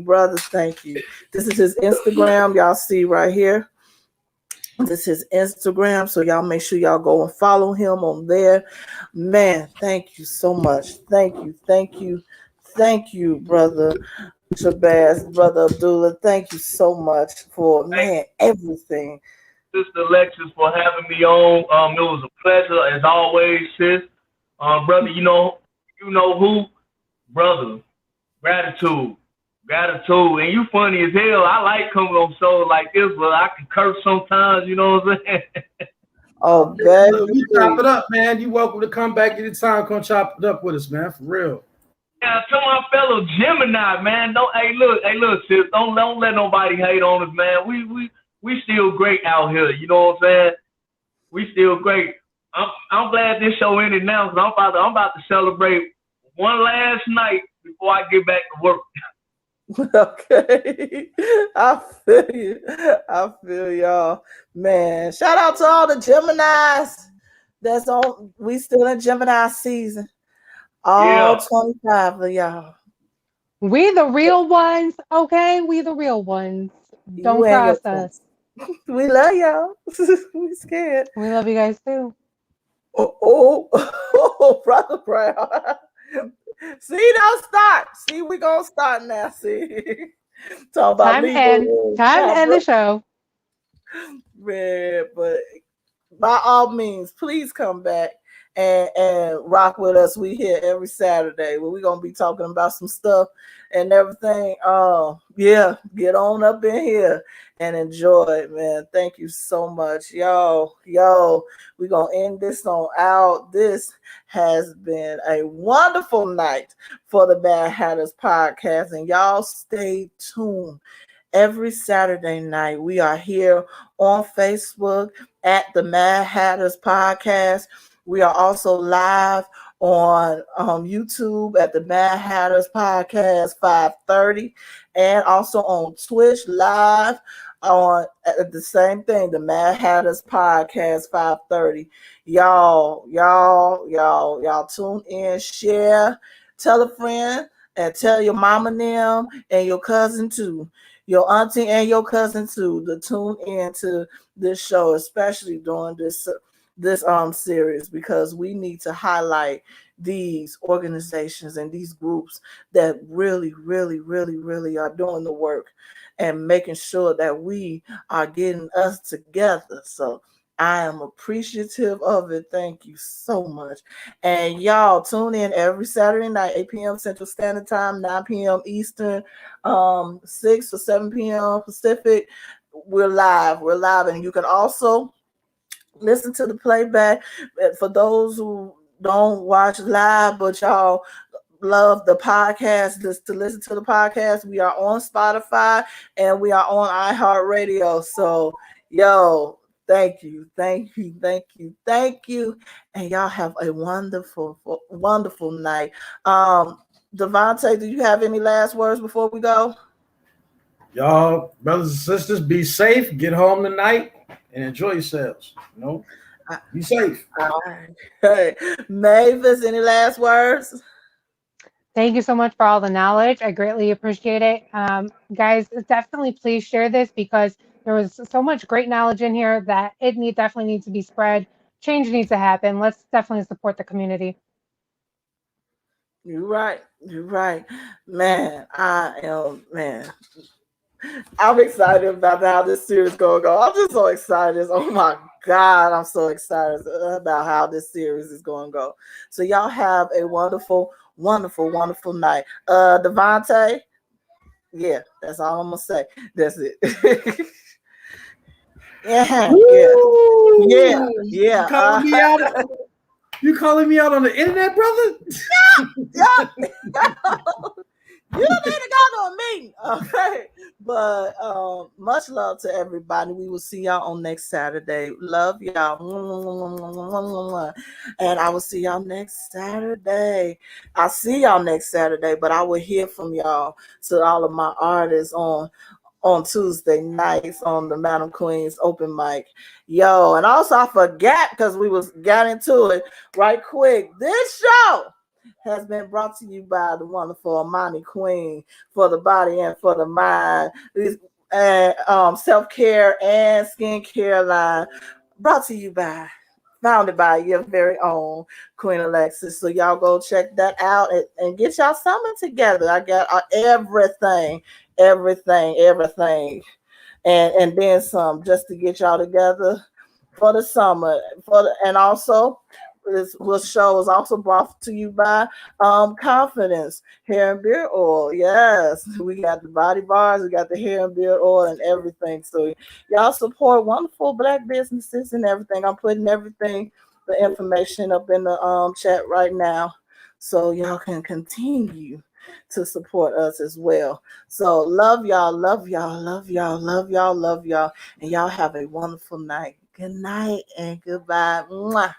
brothers. Thank you. This is his Instagram. Y'all see right here. This is Instagram. So y'all make sure y'all go and follow him on there. Man, thank you so much. Thank you, brother Shabazz, brother Abdullah. Thank you so much for everything. Sister Alexis, for having me on. It was a pleasure as always, sis. Brother, you know who? Brother, gratitude. And you funny as hell. I like coming on shows like this, but I can curse sometimes, you know what I'm saying? Oh, we chop it up, man. You welcome to come back anytime. Come chop it up with us, man, for real. Yeah, to my fellow Gemini, man. Hey, look, sis. Don't let nobody hate on us, man. We still great out here. You know what I'm saying? We still great. I'm glad this show ended now because I'm about to celebrate one last night before I get back to work. Okay. I feel y'all. Man, shout out to all the Geminis that's on. We still in Gemini season. All 25 of y'all. We the real ones, okay? We the real ones. Don't cross us. We love y'all. We scared. We love you guys too. Oh, brother Brown. See, don't start. See, we gonna start now. See, talking about Time to end. legal Time to end the conference, show. man. But by all means, please come back and rock with us. We here every Saturday where we're gonna be talking about some stuff and everything. Yeah, get on up in here and enjoy it, man. Thank you so much. Yo, we're gonna end this on out. This has been a wonderful night for the Bad Hatters podcast, and y'all stay tuned every Saturday night. We are here on Facebook at the Mad Hatters Podcast. We are also live on YouTube at the Mad Hatters Podcast 5:30, and also on Twitch live on at the same thing, the Mad Hatters Podcast 5:30. Y'all tune in, share, tell a friend, and tell your mama and them and your cousin too, your auntie and your cousin too, to tune in to this show, especially during this series, because we need to highlight these organizations and these groups that really are doing the work and making sure that we are getting us together. So I am appreciative of it. Thank you so much. And y'all tune in every Saturday night, 8 p.m. Central Standard Time, 9 p.m. Eastern, 6 or 7 p.m. Pacific. We're live. And you can also listen to the playback. For those who don't watch live, but y'all love the podcast, to listen to the podcast, we are on Spotify and we are on iHeartRadio. So, thank you. And y'all have a wonderful night. Devontae, do you have any last words before we go? Y'all, brothers and sisters, be safe. Get home tonight and enjoy yourselves. Be safe. All right. Hey, Mavis, any last words? Thank you so much for all the knowledge. I greatly appreciate it. Guys, definitely please share this because there was so much great knowledge in here that definitely needs to be spread. Change needs to happen. Let's definitely support the community. You're right. Man, I'm excited about how this series is going to go. I'm just so excited. Oh my God, I'm so excited about how this series is going to go. So y'all have a wonderful night. Devontae, yeah, that's all I'm going to say. That's it. Yeah. You calling me out? You calling me out on the internet, brother? You need to go to a meeting, okay? But much love to everybody. We will see y'all on next Saturday. Love y'all, and I will see y'all next Saturday. I'll see y'all next Saturday, but I will hear from y'all, to all of my artists on Tuesday nights on the Madam Queen's open mic. And also I forgot, because we got into it right quick. This show has been brought to you by the wonderful Amani Queen, for the body and for the mind. Self-care and skincare line, brought to you by, founded by your very own Queen Alexis. So y'all go check that out and get y'all something together. I got everything, and then some, just to get y'all together for the summer. And also, this show is also brought to you by Confidence Hair and Beard Oil. Yes, we got the body bars, we got the hair and beard oil, and everything. So y'all support wonderful Black businesses and everything. I'm putting everything, the information, up in the chat right now, so y'all can continue to support us as well. So love y'all, and y'all have a wonderful night. Good night and goodbye. Mwah.